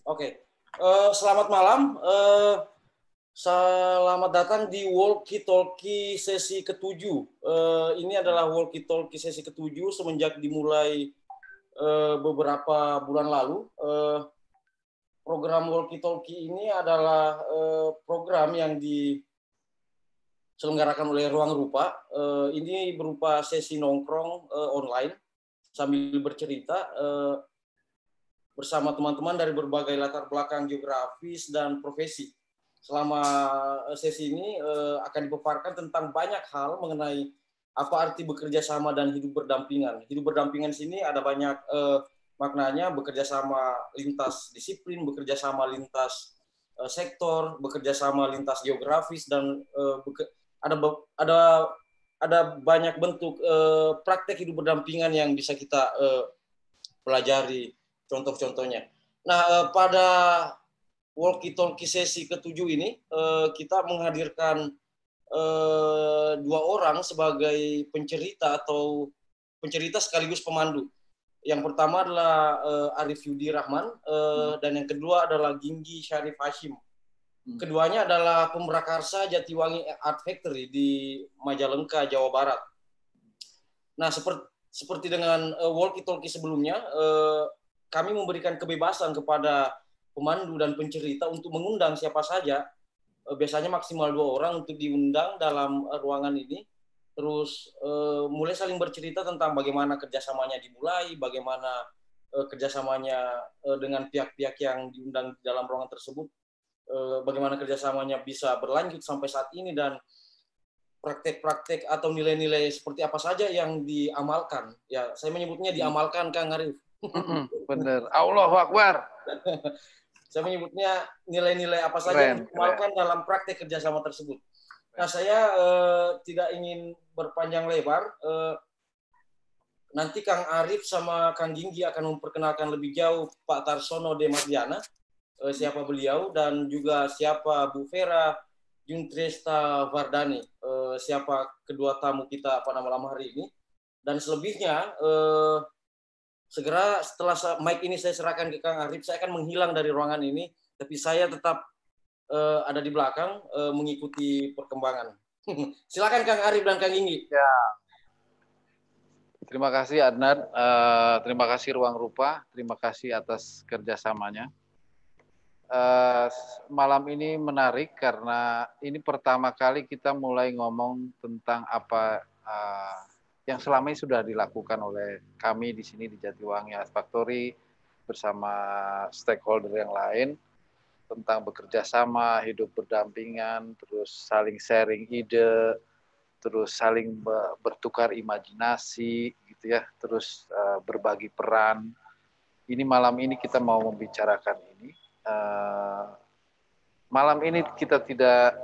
Oke. Selamat malam. Selamat datang di Walkie Talkie sesi ke-7. Ini adalah Walkie Talkie sesi ke-7 semenjak dimulai beberapa bulan lalu. Program Walkie Talkie ini adalah program yang diselenggarakan oleh Ruang Rupa. Ini berupa sesi nongkrong online sambil bercerita bersama teman-teman dari berbagai latar belakang geografis dan profesi. Selama sesi ini akan dipaparkan tentang banyak hal mengenai apa arti bekerja sama dan hidup berdampingan. Hidup berdampingan di sini ada banyak maknanya, bekerja sama lintas disiplin, bekerja sama lintas sektor, bekerja sama lintas geografis, dan ada banyak bentuk praktek hidup berdampingan yang bisa kita pelajari contoh-contohnya. Nah, pada Walkie Talkie sesi ke-7 ini kita menghadirkan dua orang sebagai pencerita sekaligus pemandu. Yang pertama adalah Arif Yudi Rahman dan yang kedua adalah Ginggi Syarif Hashim. Keduanya adalah pemrakarsa Jatiwangi Art Factory di Majalengka, Jawa Barat. Nah, seperti dengan Walkie Talkie sebelumnya, kami memberikan kebebasan kepada pemandu dan pencerita untuk mengundang siapa saja, biasanya maksimal 2 orang untuk diundang dalam ruangan ini, terus mulai saling bercerita tentang bagaimana kerjasamanya dimulai, bagaimana kerjasamanya dengan pihak-pihak yang diundang dalam ruangan tersebut, bagaimana kerjasamanya bisa berlanjut sampai saat ini, dan praktek-praktek atau nilai-nilai seperti apa saja yang diamalkan. Ya, saya menyebutnya diamalkan, Kang Arif. Bener. Allahu Akbar. Saya menyebutnya nilai-nilai apa saja yang diamalkan dalam praktek kerjasama tersebut. Nah, saya tidak ingin berpanjang lebar. Nanti Kang Arif sama Kang Ginggi akan memperkenalkan lebih jauh Pak Tarsono Demardiana, siapa beliau, dan juga siapa Bu Vera Juntresta Vardani, siapa kedua tamu kita pada malam hari ini. Dan selebihnya, segera setelah mic ini saya serahkan ke Kang Arif, saya akan menghilang dari ruangan ini, tapi saya tetap ada di belakang mengikuti perkembangan. Silakan Kang Arif dan Kang Ginggi. Ya. Terima kasih Adnan, terima kasih Ruang Rupa, terima kasih atas kerjasamanya. Malam ini menarik karena ini pertama kali kita mulai ngomong tentang apa yang selama ini sudah dilakukan oleh kami di sini di Jatiwangi Art Factory bersama stakeholder yang lain tentang bekerja sama, hidup berdampingan, terus saling sharing ide, terus saling bertukar imajinasi, gitu ya, terus berbagi peran. Ini malam ini kita mau membicarakan ini. Malam ini kita tidak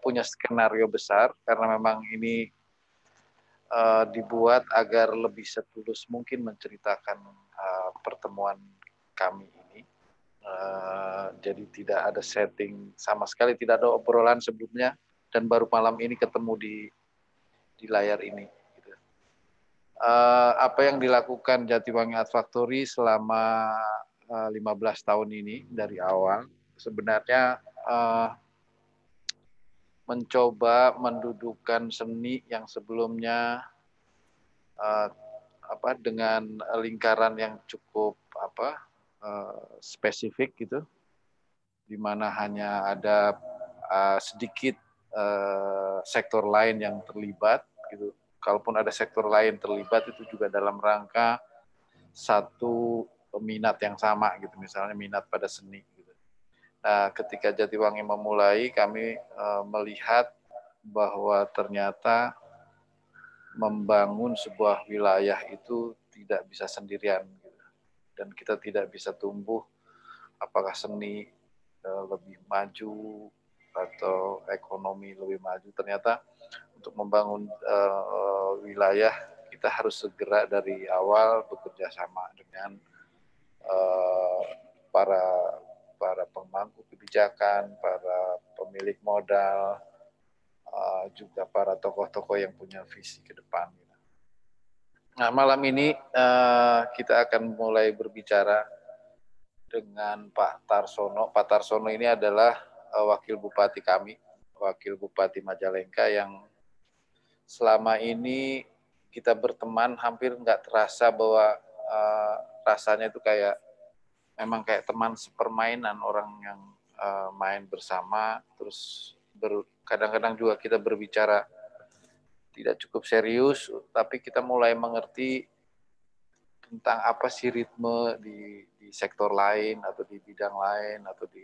punya skenario besar karena memang ini dibuat agar lebih setulus mungkin menceritakan pertemuan kami ini. Jadi tidak ada setting sama sekali, tidak ada obrolan sebelumnya, dan baru malam ini ketemu di layar ini. Gitu. Apa yang dilakukan Jatiwangi Art Factory selama 15 tahun ini dari awal sebenarnya mencoba mendudukan seni yang sebelumnya dengan lingkaran yang cukup spesifik gitu, di mana hanya ada sedikit sektor lain yang terlibat gitu. Kalaupun ada sektor lain terlibat itu juga dalam rangka satu minat yang sama gitu, misalnya minat pada seni gitu. Nah, ketika Jatiwangi memulai, kami melihat bahwa ternyata membangun sebuah wilayah itu tidak bisa sendirian gitu. Dan kita tidak bisa tumbuh apakah seni lebih maju atau ekonomi lebih maju. Ternyata untuk membangun wilayah kita harus segera dari awal bekerja sama dengan para pemangku kebijakan, para pemilik modal, juga para tokoh-tokoh yang punya visi ke depan. Nah, malam ini kita akan mulai berbicara dengan Pak Tarsono. Pak Tarsono ini adalah wakil bupati kami, wakil bupati Majalengka yang selama ini kita berteman hampir nggak terasa bahwa rasanya itu kayak memang kayak teman sepermainan, orang yang main bersama, terus kadang-kadang juga kita berbicara tidak cukup serius, tapi kita mulai mengerti tentang apa sih ritme di sektor lain atau di bidang lain atau di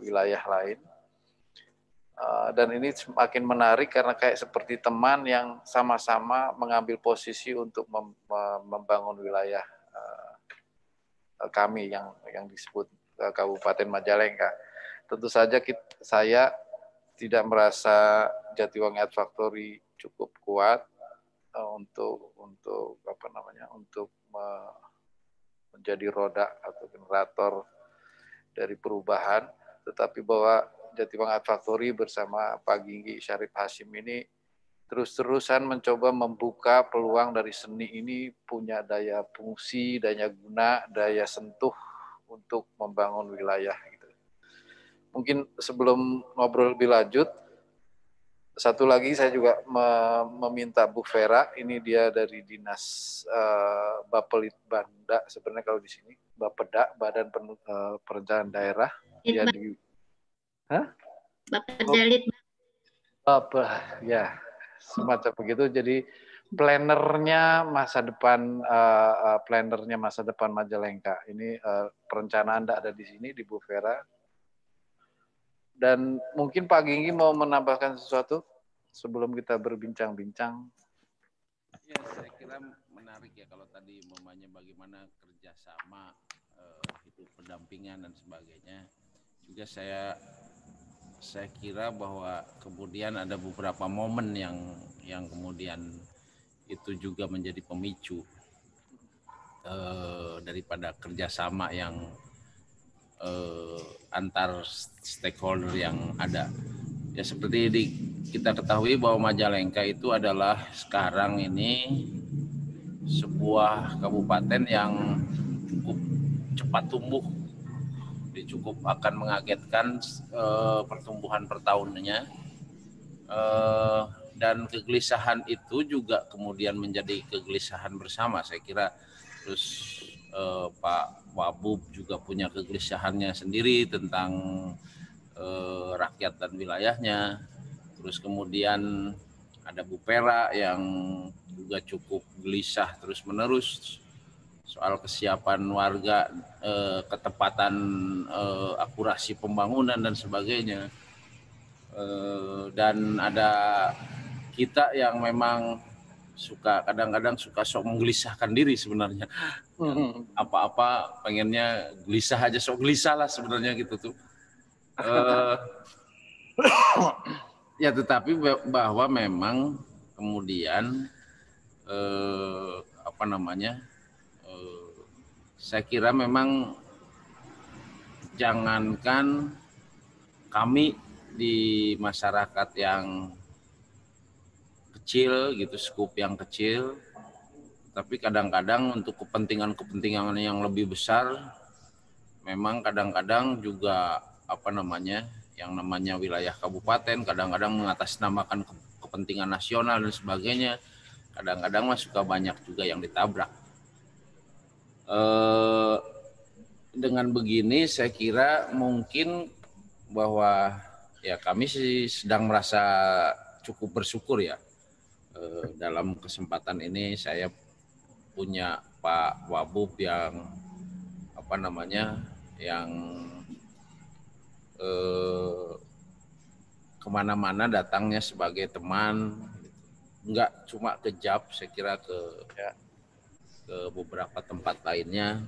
wilayah lain. Dan ini semakin menarik karena kayak seperti teman yang sama-sama mengambil posisi untuk membangun wilayah kami yang disebut Kabupaten Majalengka. Tentu saja saya tidak merasa Jatiwangi Art Factory cukup kuat untuk menjadi roda atau generator dari perubahan, tetapi bahwa Jatiwangi Art Factory bersama Pak Ginggi Syarif Hashim ini terus-terusan mencoba membuka peluang dari seni ini punya daya fungsi, daya guna, daya sentuh untuk membangun wilayah. Gitu. Mungkin sebelum ngobrol lebih lanjut, satu lagi saya juga meminta Bu Vera, ini dia dari Dinas Bapelitbanda, sebenarnya kalau di sini Bapeda, Badan Perencanaan Daerah. Dia di Bappedalit. Ya, semacam begitu. Jadi plannernya masa depan Majalengka. Ini perencanaan ada di sini di Bu Vera. Dan mungkin Pak Ginggi mau menambahkan sesuatu sebelum kita berbincang-bincang. Ya, saya kira menarik ya kalau tadi bagaimana kerjasama, hidup pendampingan dan sebagainya. Juga saya kira bahwa kemudian ada beberapa momen yang kemudian itu juga menjadi pemicu daripada kerjasama yang antar stakeholder yang ada. Ya seperti kita ketahui bahwa Majalengka itu adalah sekarang ini sebuah kabupaten yang cukup cepat tumbuh, cukup akan mengagetkan pertumbuhan per tahunnya, dan kegelisahan itu juga kemudian menjadi kegelisahan bersama. Saya kira terus Pak Wabub juga punya kegelisahannya sendiri tentang rakyat dan wilayahnya. Terus kemudian ada Bu Pera yang juga cukup gelisah terus-menerus soal kesiapan warga, ketepatan akurasi pembangunan dan sebagainya. Dan ada kita yang memang kadang-kadang suka sok menggelisahkan diri sebenarnya. Apa-apa pengennya gelisah aja, sok gelisah lah sebenarnya gitu tuh. Ya tetapi bahwa memang kemudian saya kira memang jangankan kami di masyarakat yang kecil gitu, skup yang kecil, tapi kadang-kadang untuk kepentingan yang lebih besar memang kadang-kadang juga yang namanya wilayah kabupaten kadang-kadang mengatasnamakan kepentingan nasional dan sebagainya, kadang-kadang suka banyak juga yang ditabrak. Dengan begini saya kira mungkin bahwa ya kami sih sedang merasa cukup bersyukur ya, dalam kesempatan ini saya punya Pak Wabub yang yang kemana-mana datangnya sebagai teman, enggak cuma ke JAP, saya kira ke beberapa tempat lainnya,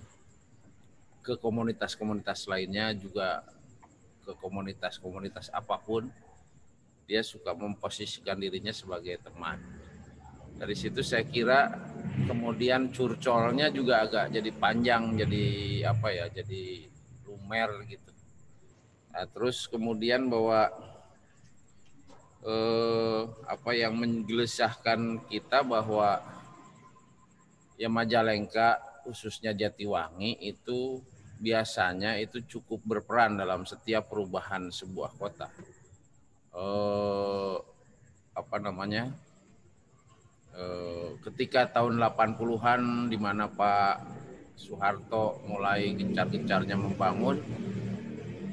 ke komunitas-komunitas lainnya juga, ke komunitas-komunitas apapun, dia suka memposisikan dirinya sebagai teman. Dari situ saya kira kemudian curcolnya juga agak jadi panjang, jadi jadi lumer gitu. Nah, terus kemudian bahwa yang menggelisahkan kita bahwa ya Majalengka khususnya Jatiwangi itu biasanya itu cukup berperan dalam setiap perubahan sebuah kota. Ketika tahun 80-an di mana Pak Soeharto mulai gencar-gencarnya membangun,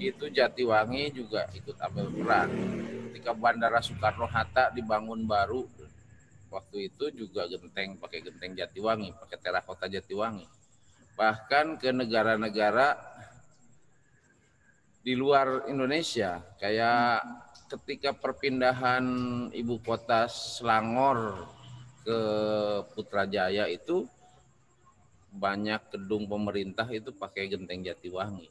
itu Jatiwangi juga ikut ambil peran. Ketika Bandara Soekarno-Hatta dibangun baru, waktu itu juga pakai genteng Jatiwangi, pakai terakota Jatiwangi. Bahkan ke negara-negara di luar Indonesia, kayak ketika perpindahan ibu kota Selangor ke Putrajaya itu banyak gedung pemerintah itu pakai genteng Jatiwangi.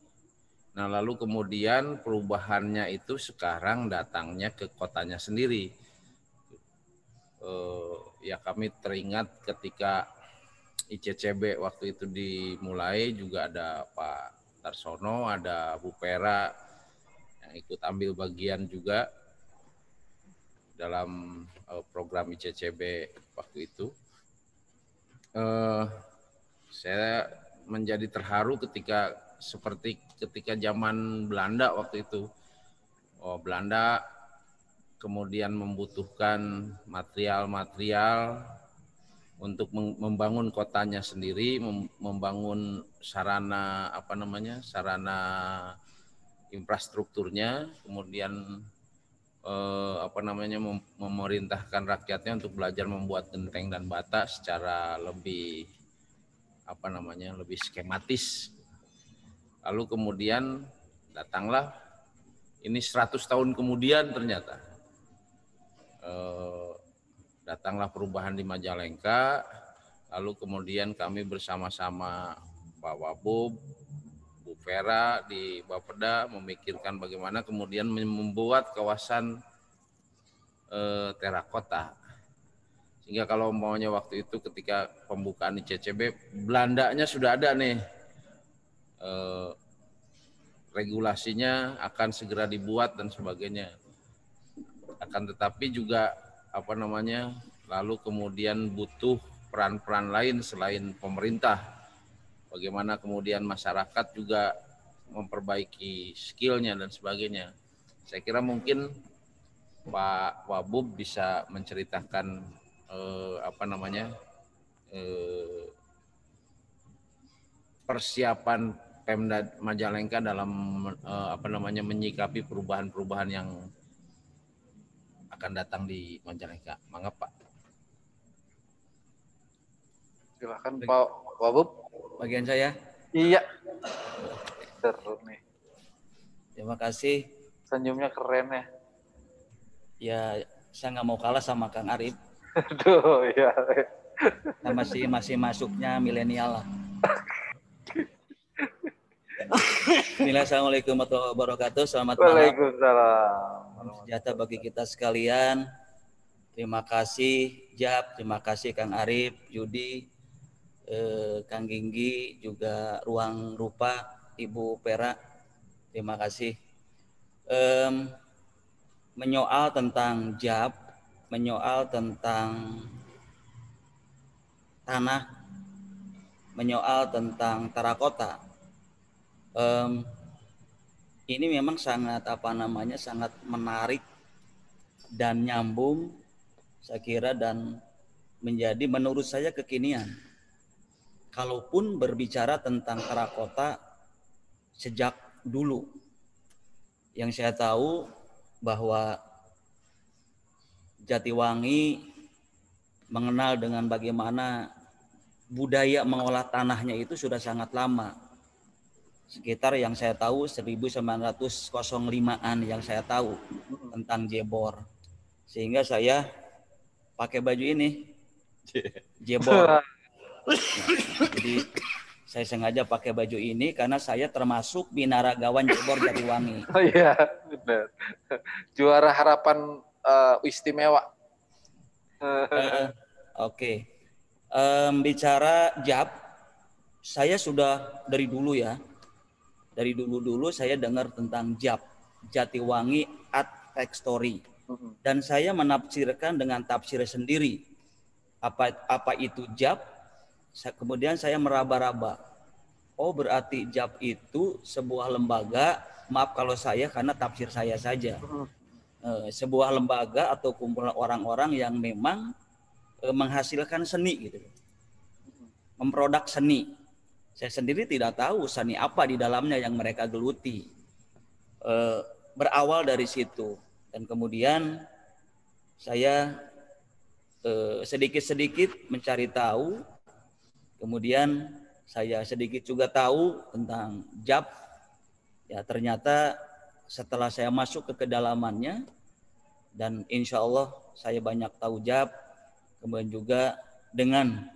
Nah, lalu kemudian perubahannya itu sekarang datangnya ke kotanya sendiri. Ya kami teringat ketika ICCB waktu itu dimulai juga ada Pak Tarsono, ada Bu Pera yang ikut ambil bagian juga dalam program ICCB waktu itu. Saya menjadi terharu ketika zaman Belanda waktu itu. Belanda kemudian membutuhkan material-material untuk membangun kotanya sendiri, membangun sarana sarana infrastrukturnya, kemudian memerintahkan rakyatnya untuk belajar membuat genteng dan bata secara lebih lebih skematis. Lalu kemudian datanglah ini 100 tahun kemudian ternyata datanglah perubahan di Majalengka, lalu kemudian kami bersama-sama Pak Wabub, Bu Vera di Bapeda memikirkan bagaimana kemudian membuat kawasan terakota. Sehingga kalau maunya waktu itu ketika pembukaan di ICCB, Belandanya sudah ada nih, regulasinya akan segera dibuat dan sebagainya. Akan tetapi juga lalu kemudian butuh peran-peran lain selain pemerintah. Bagaimana kemudian masyarakat juga memperbaiki skillnya dan sebagainya. Saya kira mungkin Pak Wabub bisa menceritakan persiapan Pemda Majalengka dalam menyikapi perubahan-perubahan yang akan datang di Majalengka. Mangga Pak. Silakan Pak Wabub. Bagian saya. Iya. Seru nih. Terima kasih. Senyumnya keren ya. Ya, saya nggak mau kalah sama Kang Arif. Aduh, ya. Saya masih masuknya milenial lah. Assalamualaikum warahmatullahi wabarakatuh. Selamat malam. Waalaikumsalam. Sejahtera bagi kita sekalian. Terima kasih Jab, terima kasih Kang Arif, Yudi, Kang Ginggi, juga Ruang Rupa, Ibu Pera. Terima kasih. Menyoal tentang Jab, menyoal tentang tanah, menyoal tentang terakota. Ini memang sangat sangat menarik dan nyambung saya kira dan menjadi menurut saya kekinian. Kalaupun berbicara tentang terakota sejak dulu, yang saya tahu bahwa Jatiwangi mengenal dengan bagaimana budaya mengolah tanahnya itu sudah sangat lama. Sekitar yang saya tahu 1905-an yang saya tahu tentang Jebor. Sehingga saya pakai baju ini. Jebor. Nah, jadi saya sengaja pakai baju ini karena saya termasuk binaragawan Jebor Jatiwangi. Oh iya, benar. Juara harapan istimewa. Oke. Bicara Jab, saya sudah dari dulu ya. Dari dulu saya dengar tentang Jab, Jatiwangi Art Story. Dan saya menafsirkan dengan tafsir sendiri. Apa itu Jab? kemudian saya meraba-raba. Oh, berarti JAP itu sebuah lembaga, maaf kalau saya karena tafsir saya saja. Sebuah lembaga atau kumpulan orang-orang yang memang menghasilkan seni gitu. Memproduk seni. Saya sendiri tidak tahu seni apa di dalamnya yang mereka geluti. Berawal dari situ. Dan kemudian saya sedikit-sedikit mencari tahu. Kemudian saya sedikit juga tahu tentang JAP. Ya, ternyata setelah saya masuk ke kedalamannya, dan insya Allah saya banyak tahu JAP, kemudian juga dengan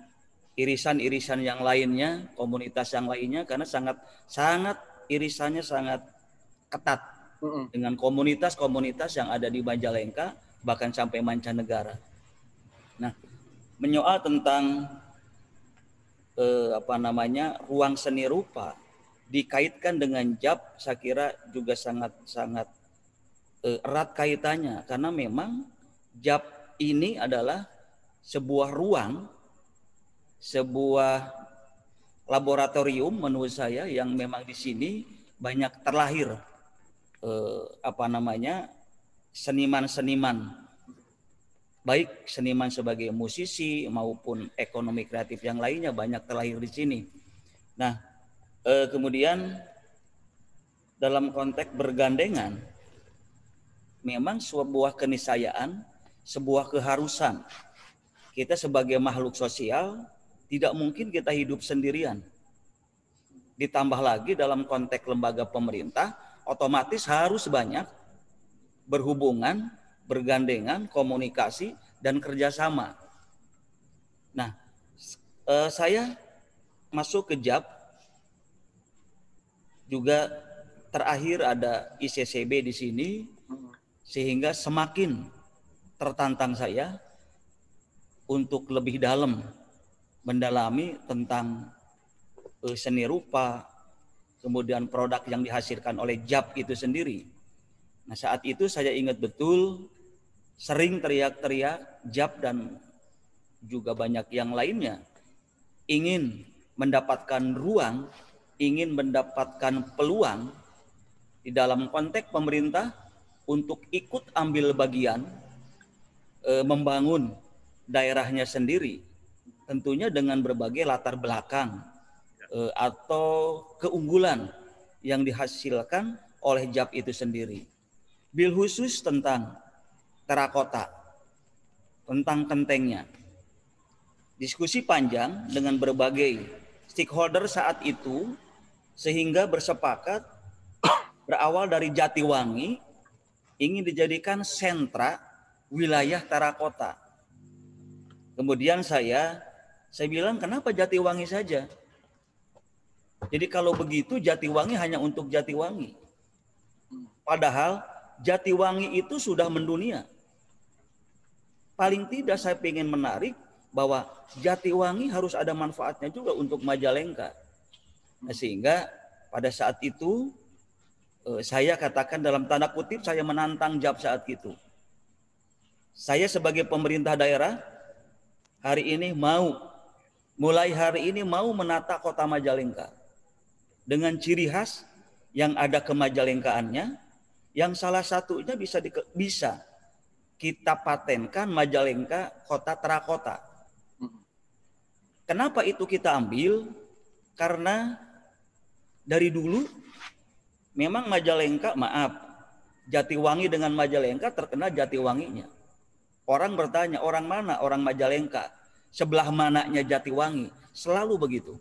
irisan-irisan yang lainnya, komunitas yang lainnya, karena sangat irisannya sangat ketat dengan komunitas-komunitas yang ada di Majalengka, bahkan sampai mancanegara. Nah, menyoal tentang ruang seni rupa dikaitkan dengan JAP, saya kira juga sangat erat kaitannya, karena memang JAP ini adalah sebuah ruang, sebuah laboratorium menurut saya yang memang di sini banyak terlahir seniman-seniman, baik seniman sebagai musisi maupun ekonomi kreatif yang lainnya banyak terlahir di sini. Nah, kemudian dalam konteks bergandengan, memang sebuah keniscayaan, sebuah keharusan. Kita sebagai makhluk sosial tidak mungkin kita hidup sendirian. Ditambah lagi dalam konteks lembaga pemerintah, otomatis harus banyak berhubungan, bergandengan, komunikasi, dan kerjasama. Nah, saya masuk ke JAP, juga terakhir ada ICCB di sini, sehingga semakin tertantang saya untuk lebih dalam mendalami tentang seni rupa, kemudian produk yang dihasilkan oleh JAP itu sendiri. Nah, saat itu saya ingat betul sering teriak-teriak JAP dan juga banyak yang lainnya ingin mendapatkan ruang, ingin mendapatkan peluang di dalam konteks pemerintah untuk ikut ambil bagian membangun daerahnya sendiri, tentunya dengan berbagai latar belakang atau keunggulan yang dihasilkan oleh JAP itu sendiri. Bil khusus tentang terakota, tentang kentengnya. Diskusi panjang dengan berbagai stakeholder saat itu, sehingga bersepakat berawal dari Jatiwangi ingin dijadikan sentra wilayah terakota. Kemudian saya bilang, kenapa Jatiwangi saja? Jadi kalau begitu Jatiwangi hanya untuk Jatiwangi. Padahal Jatiwangi itu sudah mendunia. Paling tidak saya ingin menarik bahwa Jatiwangi harus ada manfaatnya juga untuk Majalengka. Nah, sehingga pada saat itu saya katakan dalam tanda kutip saya menantang JAP saat itu. Saya sebagai pemerintah daerah mulai hari ini mau menata kota Majalengka dengan ciri khas yang ada kemajalengkaannya, yang salah satunya bisa kita patenkan Majalengka kota terakota. Kenapa itu kita ambil? Karena dari dulu memang Majalengka, Jatiwangi dengan Majalengka terkenal Jatiwanginya. Orang bertanya, orang mana? Orang Majalengka. Sebelah mananya Jatiwangi? Selalu begitu.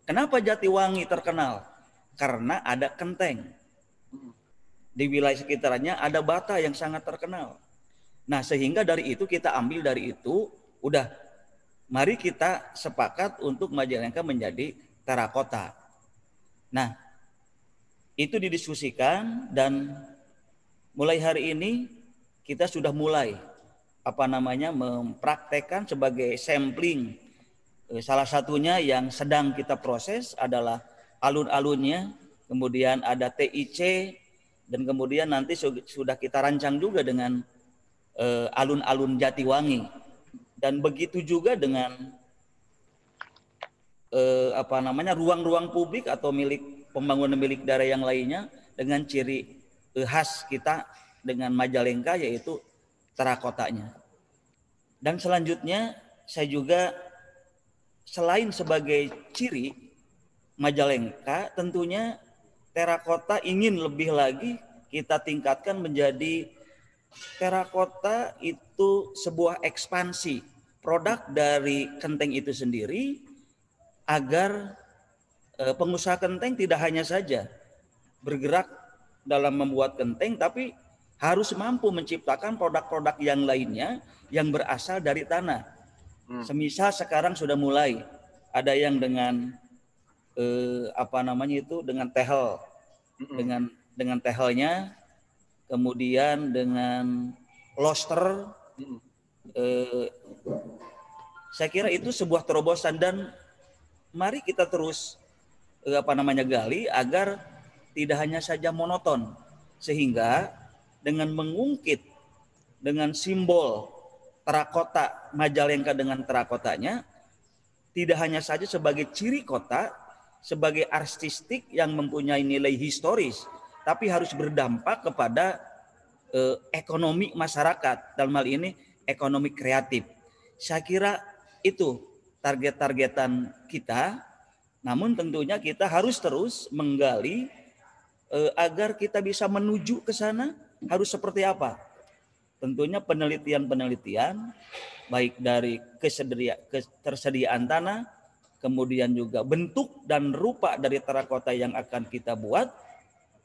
Kenapa Jatiwangi terkenal? Karena ada kenteng. Di wilayah sekitarnya ada bata yang sangat terkenal. Nah, sehingga dari itu kita ambil dari itu, udah mari kita sepakat untuk Majalengka menjadi terakota. Nah, itu didiskusikan dan mulai hari ini kita sudah mulai mempraktekkan sebagai sampling. Salah satunya yang sedang kita proses adalah alun-alunnya, kemudian ada TIC, dan kemudian nanti sudah kita rancang juga dengan alun-alun Jatiwangi. Dan begitu juga dengan ruang-ruang publik atau pembangunan milik daerah yang lainnya dengan ciri khas kita dengan Majalengka, yaitu terakotanya. Dan selanjutnya saya juga selain sebagai ciri Majalengka, tentunya terakota ingin lebih lagi kita tingkatkan menjadi terakota itu sebuah ekspansi produk dari Kenteng itu sendiri, agar pengusaha Kenteng tidak hanya saja bergerak dalam membuat Kenteng, tapi harus mampu menciptakan produk-produk yang lainnya yang berasal dari tanah. Semisal sekarang sudah mulai ada yang dengan dengan tehel, dengan tehelnya, kemudian dengan loster. Saya kira itu sebuah terobosan, dan mari kita terus gali agar tidak hanya saja monoton, sehingga dengan mengungkit dengan simbol terakota Majalengka dengan terakotanya, tidak hanya saja sebagai ciri kota, sebagai artistik yang mempunyai nilai historis, tapi harus berdampak kepada ekonomi masyarakat, dalam hal ini ekonomi kreatif. Saya kira itu target-targetan kita, namun tentunya kita harus terus menggali agar kita bisa menuju ke sana harus seperti apa. Tentunya penelitian-penelitian baik dari ketersediaan tanah, kemudian juga bentuk dan rupa dari terakota yang akan kita buat,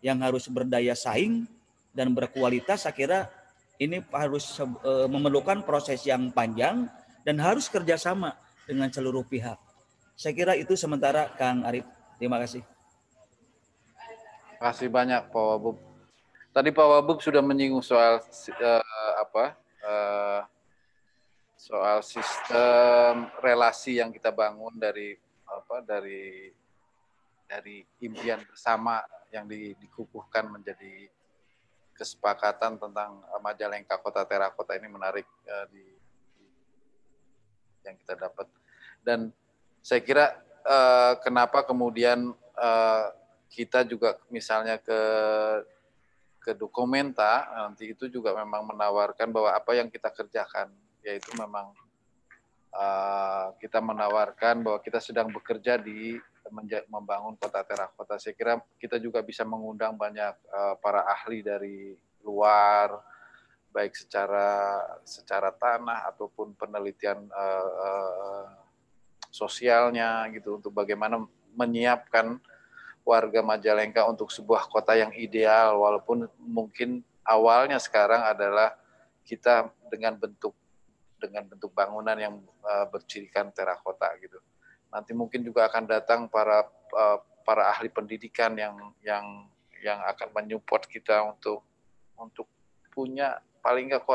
yang harus berdaya saing dan berkualitas. Saya kira ini harus memerlukan proses yang panjang dan harus kerjasama dengan seluruh pihak. Saya kira itu sementara, Kang Arif. Terima kasih. Terima kasih banyak Pak Wabub. Tadi Pak Wabub sudah menyinggung soal soal sistem relasi yang kita bangun dari impian bersama yang dikukuhkan menjadi kesepakatan tentang Majalengka Kota Terakota. Ini menarik yang kita dapat. Dan saya kira kenapa kemudian kita juga misalnya ke Dokumenta nanti itu juga memang menawarkan bahwa apa yang kita kerjakan, yaitu memang kita menawarkan bahwa kita sedang bekerja di membangun kota terakota. Saya kira kita juga bisa mengundang banyak para ahli dari luar, baik secara tanah ataupun penelitian sosialnya gitu, untuk bagaimana menyiapkan warga Majalengka untuk sebuah kota yang ideal, walaupun mungkin awalnya sekarang adalah kita dengan bentuk bangunan yang bercirikan terakota gitu. Nanti mungkin juga akan datang para ahli pendidikan yang akan menyupport kita untuk punya paling nggak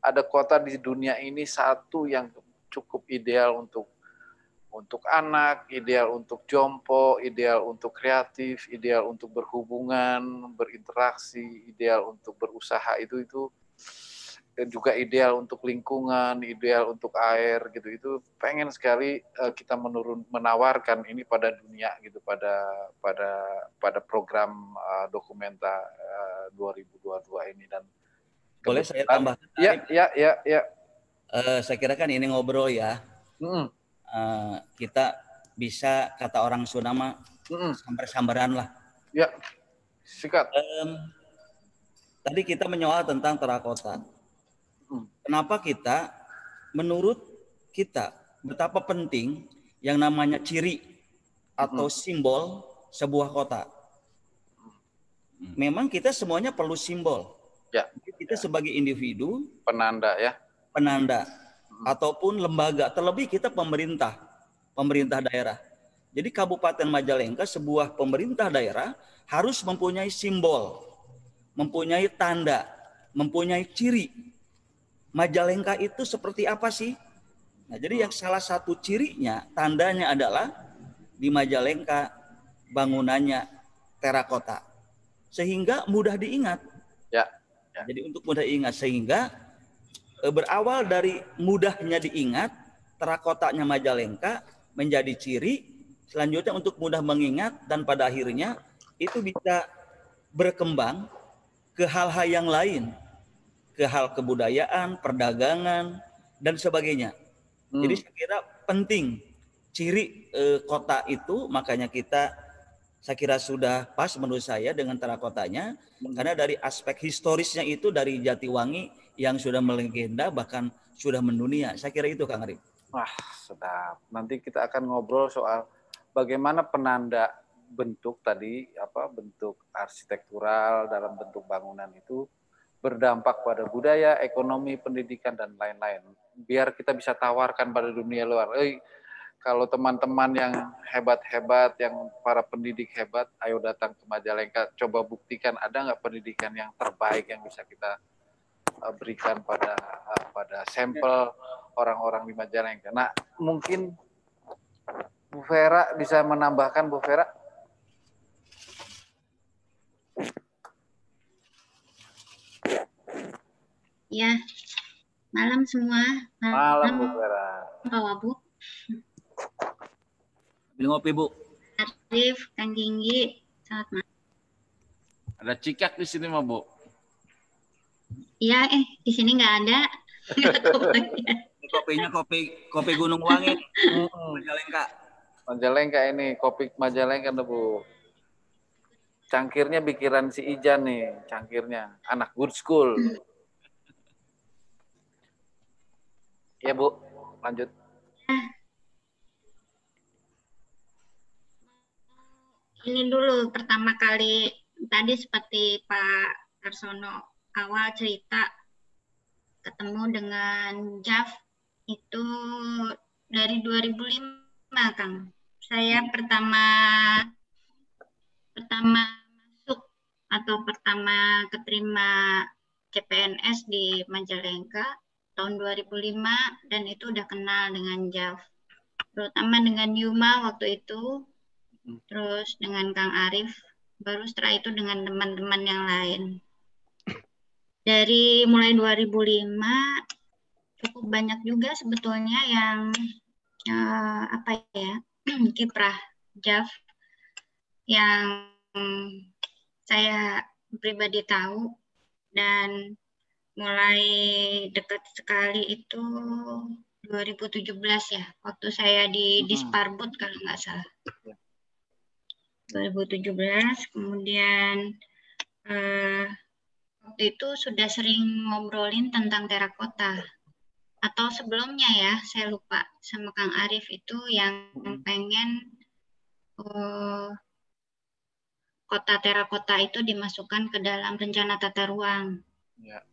ada kota di dunia ini satu yang cukup ideal untuk anak, ideal untuk jompo, ideal untuk kreatif, ideal untuk berhubungan, berinteraksi, ideal untuk berusaha, itu dan juga ideal untuk lingkungan, ideal untuk air gitu. Itu pengen sekali kita menawarkan ini pada dunia gitu, pada program Dokumenta 2022 ini. Dan boleh saya tambahkan? Ya. Saya kira kan ini ngobrol ya. Kita bisa, kata orang Sunda mah, sambar-sambaran lah. Ya, sikat. Tadi kita menyoal tentang terakota. Kenapa menurut kita, betapa penting yang namanya ciri atau simbol sebuah kota. Memang kita semuanya perlu simbol. Ya. Kita sebagai individu, penanda ataupun lembaga, terlebih kita pemerintah daerah. Jadi Kabupaten Majalengka, sebuah pemerintah daerah, harus mempunyai simbol, mempunyai tanda, mempunyai ciri. Majalengka itu seperti apa sih? Nah, jadi yang salah satu cirinya, tandanya adalah di Majalengka bangunannya terakota, sehingga mudah diingat. Ya. Jadi untuk mudah diingat, sehingga berawal dari mudahnya diingat terakotanya Majalengka, menjadi ciri selanjutnya untuk mudah mengingat, dan pada akhirnya itu bisa berkembang ke hal-hal yang lain, ke hal kebudayaan, perdagangan, dan sebagainya. Jadi saya kira penting ciri kota itu, makanya saya kira sudah pas menurut saya dengan terakotanya, karena dari aspek historisnya itu dari Jatiwangi yang sudah melegenda bahkan sudah mendunia. Saya kira itu Kang Arif. Wah, sedap. Nanti kita akan ngobrol soal bagaimana penanda bentuk tadi, bentuk arsitektural dalam bentuk bangunan itu berdampak pada budaya, ekonomi, pendidikan, dan lain-lain. Biar kita bisa tawarkan pada dunia luar. Kalau teman-teman yang hebat-hebat, yang para pendidik hebat, ayo datang ke Majalengka, coba buktikan ada nggak pendidikan yang terbaik yang bisa kita berikan pada sampel orang-orang di Majalengka. Nah, mungkin Bu Vera bisa menambahkan, Bu Vera. Ya, malam semua. Malam Bu Vera. Pak Wabub. Ambil ngopi Bu. Arif, Kang Ginggi, selamat malam. Ada cikak di sini mah Bu. Iya, di sini nggak ada. Kopinya kopi Gunung Wangi. Majalengka. Majalengka ini, kopi Majalengka Bu. Cangkirnya bikiran si Ijan nih, cangkirnya. Anak good school. Ya Bu, lanjut. Ini dulu pertama kali tadi seperti Pak Arsono awal cerita ketemu dengan JAF itu dari 2005 Kang. Saya pertama masuk atau pertama keterima CPNS di Majalengka tahun 2005 dan itu udah kenal dengan JAF. Terutama dengan Yuma waktu itu, terus dengan Kang Arif, baru setelah itu dengan teman-teman yang lain. Dari mulai 2005 cukup banyak juga sebetulnya yang kiprah JAF yang saya pribadi tahu, dan mulai dekat sekali itu 2017 ya, waktu saya di Disparbud kalau nggak salah. 2017, kemudian waktu itu sudah sering ngobrolin tentang terakota. Atau sebelumnya ya, saya lupa, sama Kang Arif itu yang pengen kota terakota itu dimasukkan ke dalam rencana tata ruang. Ya.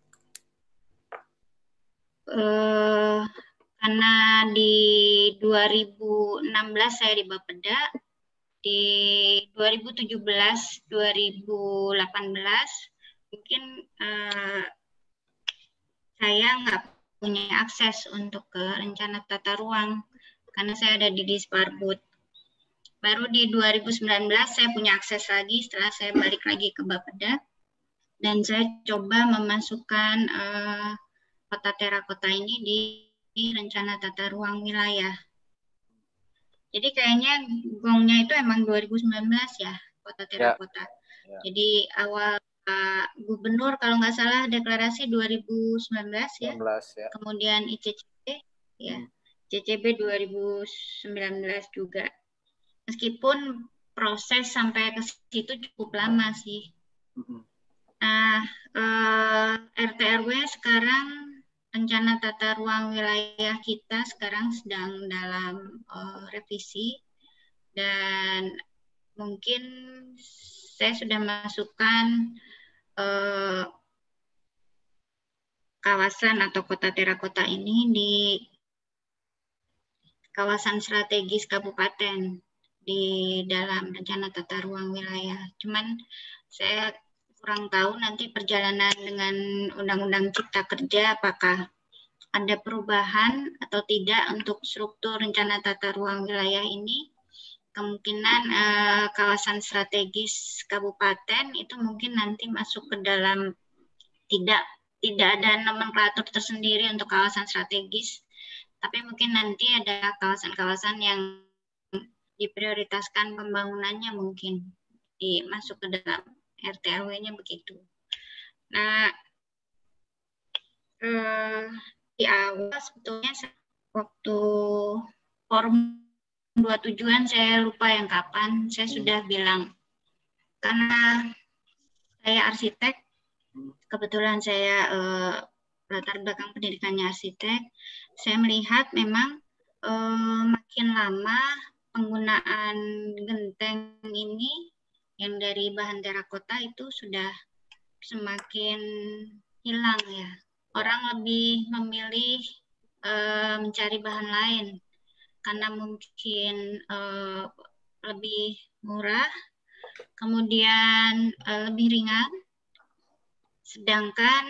Karena di 2016 saya di Bapeda, di 2017-2018 mungkin saya nggak punya akses untuk ke rencana tata ruang karena saya ada di Disparbud. Baru di 2019 saya punya akses lagi setelah saya balik lagi ke Bapeda, dan saya coba memasukkan kota terakota ini di rencana tata ruang wilayah. Jadi kayaknya gongnya itu emang 2019 ya, kota terakota. Ya. Jadi awal Pak Gubernur kalau nggak salah deklarasi 2019 ya. 19, ya. Kemudian ICCB ya. CCB 2019 juga. Meskipun proses sampai ke situ cukup lama sih. Nah, RT RW sekarang rencana tata ruang wilayah kita sekarang sedang dalam revisi, dan mungkin saya sudah masukkan kawasan atau kota terakota ini di kawasan strategis kabupaten di dalam rencana tata ruang wilayah. Cuman saya kurang tahu nanti perjalanan dengan Undang-Undang Cipta Kerja apakah ada perubahan atau tidak untuk struktur rencana tata ruang wilayah ini. Kemungkinan kawasan strategis kabupaten itu mungkin nanti masuk ke dalam tidak ada nomenklatur tersendiri untuk kawasan strategis, tapi mungkin nanti ada kawasan-kawasan yang diprioritaskan pembangunannya, mungkin masuk ke dalam RT/RW-nya begitu. Nah, di awal sebetulnya waktu forum 27-an, saya lupa yang kapan, saya sudah bilang, karena saya arsitek, kebetulan saya latar belakang pendidikannya arsitek, saya melihat memang makin lama penggunaan genteng ini yang dari bahan terakota itu sudah semakin hilang ya. Orang lebih memilih mencari bahan lain karena mungkin lebih murah, kemudian lebih ringan, sedangkan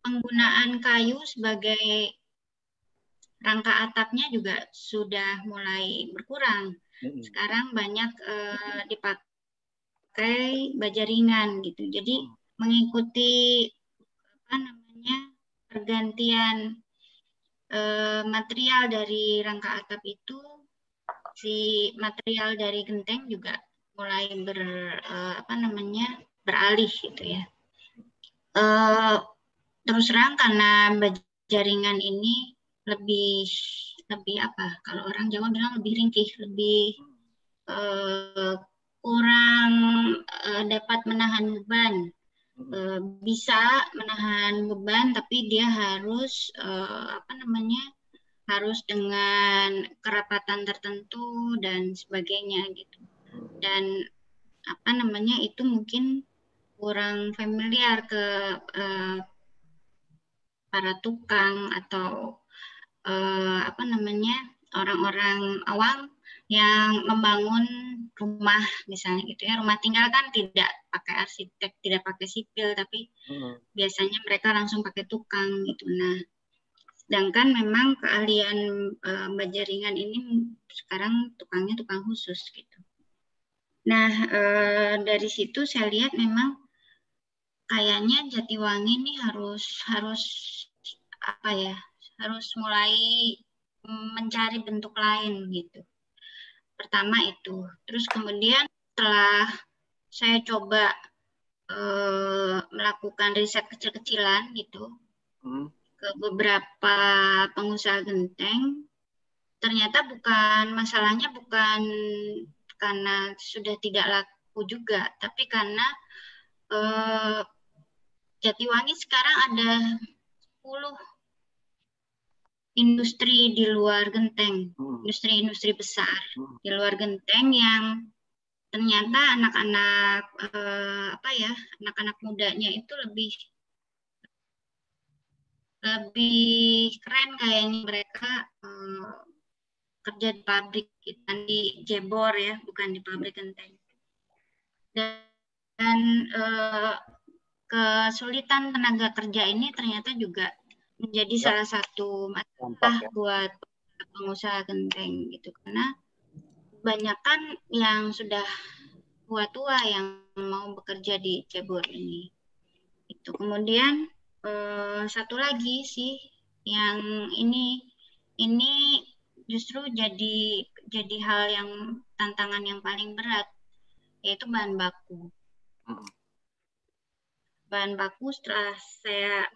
penggunaan kayu sebagai rangka atapnya juga sudah mulai berkurang. Sekarang banyak dipakai baja ringan gitu. Jadi mengikuti pergantian material dari rangka atap itu, si material dari genteng juga mulai beralih gitu ya. Terus terang karena baja ringan ini lebih kalau orang Jawa bilang lebih ringkih, lebih kurang dapat menahan beban. Bisa menahan beban, tapi dia harus harus dengan kerapatan tertentu dan sebagainya gitu. Dan itu mungkin kurang familiar ke para tukang atau orang-orang awam yang membangun rumah misalnya gitu ya. Rumah tinggal kan tidak pakai arsitek, tidak pakai sipil, tapi biasanya mereka langsung pakai tukang gitu. Nah, sedangkan memang keahlian baja ringan ini sekarang tukangnya tukang khusus gitu. Nah, dari situ saya lihat memang kayaknya Jatiwangi ini harus mulai mencari bentuk lain gitu. Pertama itu. Terus kemudian setelah saya coba melakukan riset kecil-kecilan gitu ke beberapa pengusaha genteng, ternyata masalahnya bukan karena sudah tidak laku juga, tapi karena Jatiwangi sekarang ada 10 industri di luar genteng, industri-industri besar di luar genteng yang ternyata anak-anak mudanya itu lebih keren kayaknya, mereka kerja di pabrik, di jebor ya, bukan di pabrik genteng. Dan kesulitan tenaga kerja ini ternyata juga menjadi salah satu masalah buat pengusaha genteng gitu, karena kebanyakan yang sudah tua-tua yang mau bekerja di cebor ini. Itu kemudian satu lagi sih yang ini justru jadi hal yang tantangan yang paling berat, yaitu bahan baku. Bahan baku setelah saya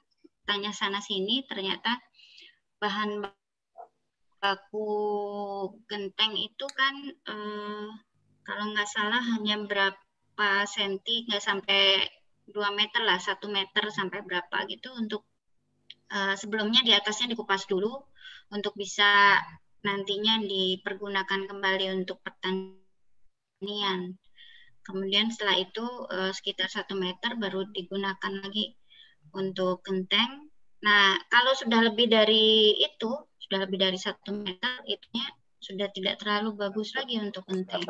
tanya sana sini, ternyata bahan baku genteng itu kan kalau nggak salah hanya berapa senti, nggak sampai 2 meter lah, 1 meter sampai berapa gitu, untuk sebelumnya di atasnya dikupas dulu untuk bisa nantinya dipergunakan kembali untuk pertanian. Kemudian setelah itu sekitar 1 meter baru digunakan lagi untuk genteng. Nah, kalau sudah lebih dari itu, sudah lebih dari 1 meter, itunya sudah tidak terlalu bagus lagi untuk genteng.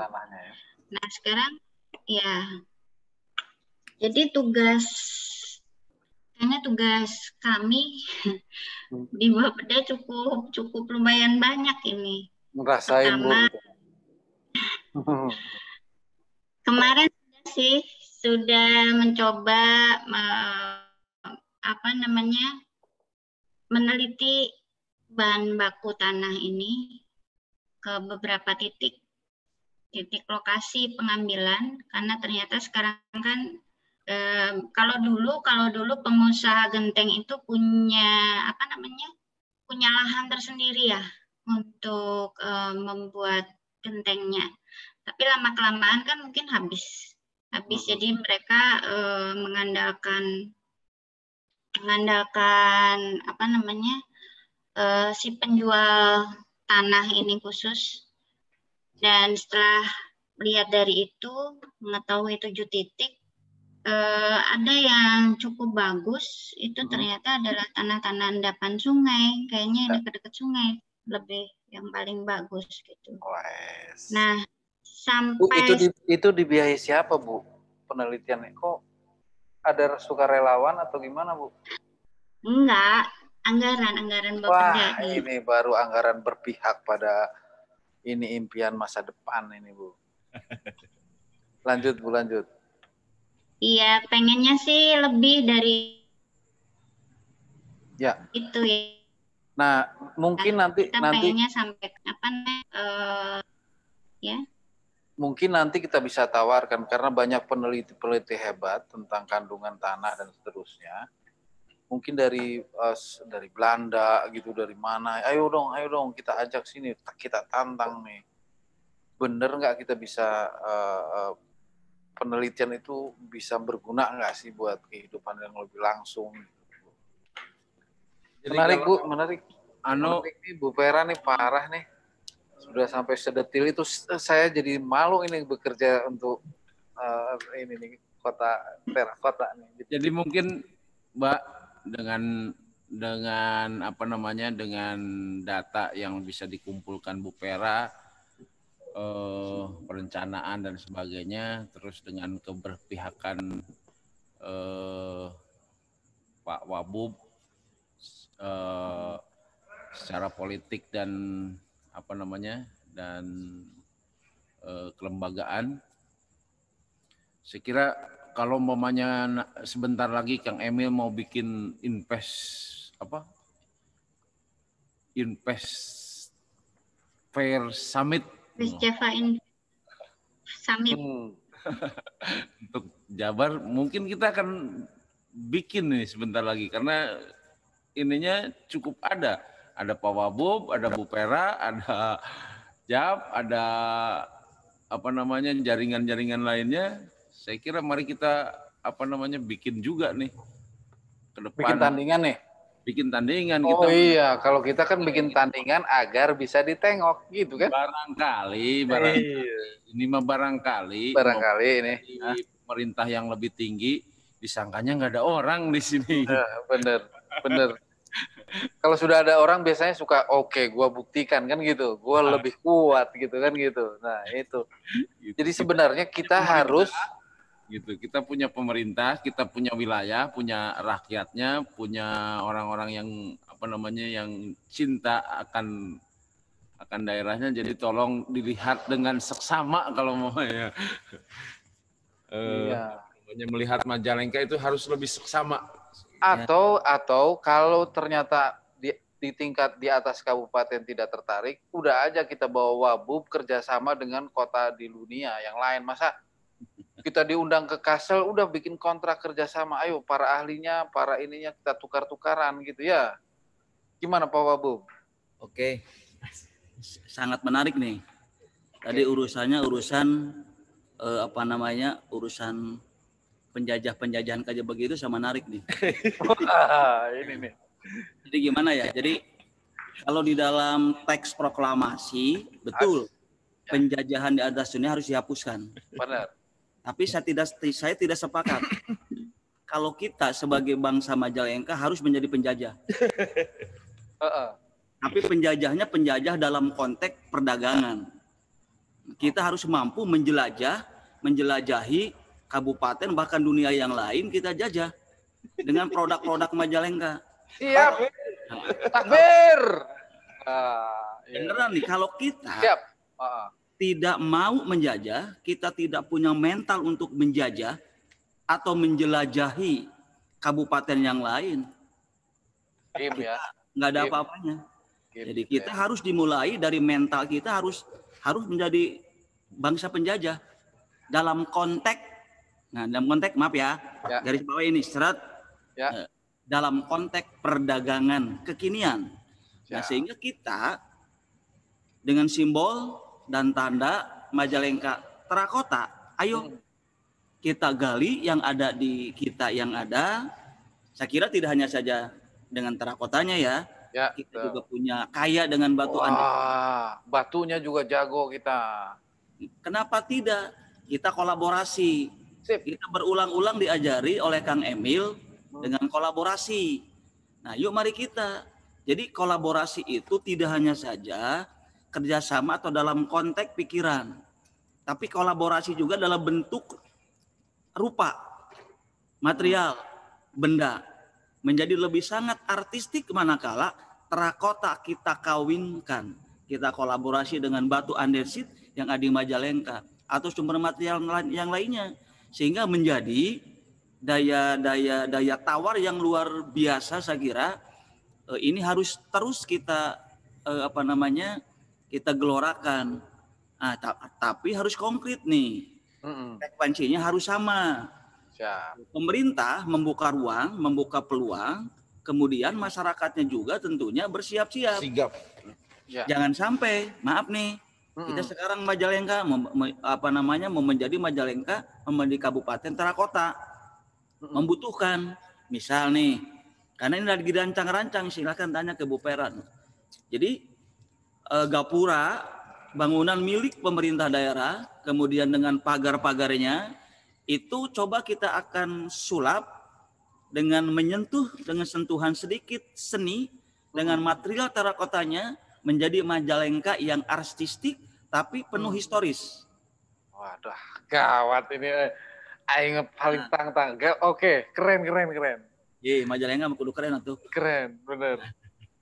Nah, sekarang ya, jadi tugas kami di Bapeda cukup lumayan banyak ini. Ngerasain, Bu. Kemarin sudah mencoba meneliti bahan baku tanah ini, ke beberapa titik lokasi pengambilan, karena ternyata sekarang kan kalau dulu pengusaha genteng itu punya punya lahan tersendiri ya untuk membuat gentengnya. Tapi lama kelamaan kan mungkin habis. Jadi mereka mengandalkan si penjual tanah ini khusus. Dan setelah lihat dari itu, mengetahui 7 titik, ada yang cukup bagus, itu ternyata adalah tanah-tanah endapan sungai, kayaknya dekat-dekat sungai, lebih yang paling bagus gitu. Nah, sampai... Itu dibiayai siapa, Bu? Penelitiannya kok ada sukarelawan atau gimana, Bu? Enggak, anggaran Wah, Bapeda. ini baru anggaran berpihak pada ini impian masa depan ini, Bu. Lanjut, Bu, lanjut. Iya, pengennya sih lebih dari itu ya. Nah, mungkin nanti pengennya sampai ya. Mungkin nanti kita bisa tawarkan karena banyak peneliti hebat tentang kandungan tanah dan seterusnya. Mungkin dari Belanda gitu, dari mana? Ayo dong kita ajak sini, kita tantang nih. Bener nggak kita bisa penelitian itu bisa berguna nggak sih buat kehidupan yang lebih langsung? Jadi menarik, Bu, menarik. Menarik nih, Bu Vera nih parah nih. Sudah sampai sedetil itu, saya jadi malu ini bekerja untuk ini nih kota terakota nih. Jadi mungkin Mbak dengan dengan data yang bisa dikumpulkan Bu Vera, perencanaan dan sebagainya, terus dengan keberpihakan Pak Wabub secara politik dan kelembagaan, saya kira kalau umpamanya sebentar lagi Kang Emil mau bikin Invest Fair Summit. Java Summit. Untuk Jabar mungkin kita akan bikin nih sebentar lagi karena ininya cukup ada Pak Wabub, ada Bu Vera, ada Jab, ada jaringan-jaringan lainnya. Saya kira mari kita bikin juga nih ke depan. Bikin tandingan nih. Bikin tandingan. Oh iya, kalau kita kan bikin tandingan agar bisa ditengok gitu kan? Barangkali. Ini mah barangkali ini. Pemerintah yang lebih tinggi disangkanya nggak ada orang di sini. Bener. Kalau sudah ada orang biasanya suka oke, gua buktikan kan gitu, gua lebih kuat gitu kan gitu. Nah itu. Jadi sebenarnya kita harus kita punya pemerintah, kita punya wilayah, punya rakyatnya, punya orang-orang yang yang cinta akan daerahnya. Jadi tolong dilihat dengan seksama kalau mau ya. Melihat Majalengka itu harus lebih seksama. Atau kalau ternyata di tingkat di atas kabupaten tidak tertarik, udah aja kita bawa Wabub kerjasama dengan kota di dunia yang lain. Masa kita diundang ke Kassel, udah bikin kontrak kerjasama, ayo para ahlinya, para ininya kita tukar-tukaran gitu ya. Gimana Pak Wabub? Oke, sangat menarik nih. Tadi urusan urusan penjajahan kayak begitu sama menarik nih. Ini nih. Jadi gimana ya? Jadi kalau di dalam teks proklamasi betul penjajahan di atas dunia harus dihapuskan. Benar. Tapi saya tidak sepakat. Kalau kita sebagai bangsa Majalengka harus menjadi penjajah. Tapi penjajahnya penjajah dalam konteks perdagangan. Kita harus mampu menjelajahi kabupaten bahkan dunia yang lain, kita jajah dengan produk-produk Majalengka. Siap. Takbir. Beneran nih, kalau kita tidak mau menjajah, kita tidak punya mental untuk menjajah atau menjelajahi kabupaten yang lain, nggak ada apa-apanya. Jadi kita harus dimulai dari mental kita harus menjadi bangsa penjajah dalam konteks. Nah, dalam konteks maaf ya, garis bawah ini seret dalam konteks perdagangan kekinian. Nah, sehingga kita dengan simbol dan tanda Majalengka terakota, ayo kita gali yang ada di kita yang ada. Saya kira tidak hanya saja dengan terakotanya ya. Kita juga punya kaya dengan batu andesit. Batunya juga jago kita. Kenapa tidak? Kita kolaborasi. Kita berulang-ulang diajari oleh Kang Emil dengan kolaborasi. Nah, yuk mari kita. Jadi kolaborasi itu tidak hanya saja kerjasama atau dalam konteks pikiran, tapi kolaborasi juga dalam bentuk rupa, material, benda. Menjadi lebih sangat artistik manakala terakota kita kawinkan, kita kolaborasi dengan batu andesit yang ada di Majalengka atau sumber material yang lainnya, sehingga menjadi daya tawar yang luar biasa. Saya kira ini harus terus kita kita gelorakan. Tapi harus konkret nih. Frekuensinya harus sama. Pemerintah membuka ruang, membuka peluang, kemudian masyarakatnya juga tentunya bersiap-siap. Jangan sampai, maaf nih, kita sekarang Majalengka mau menjadi Majalengka, menjadi kabupaten terakota, membutuhkan, misal nih, karena ini lagi dirancang-rancang, silakan tanya ke Bu Peran. Jadi gapura, bangunan milik pemerintah daerah, kemudian dengan pagar-pagarnya, itu coba kita akan sulap dengan menyentuh dengan sentuhan sedikit seni dengan material terakotanya menjadi Majalengka yang artistik tapi penuh historis. Waduh, gawat ini. Aing paling tang-tang. Oke, keren. Iya, Majalengka kudu keren tuh. Keren, bener.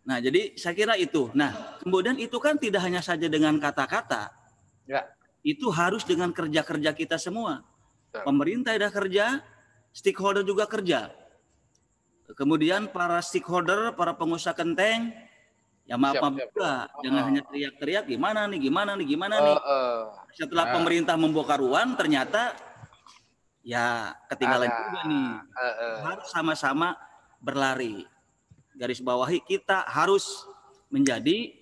Nah, jadi saya kira itu. Nah, kemudian itu kan tidak hanya saja dengan kata-kata. Itu harus dengan kerja-kerja kita semua. Pemerintah ada kerja, stakeholder juga kerja. Kemudian para stakeholder, para pengusaha kenteng, ya maaf juga, jangan hanya teriak-teriak gimana nih. Setelah pemerintah membuka ruang, ternyata ya ketinggalan juga nih. Harus sama-sama berlari. Garis bawahi kita harus menjadi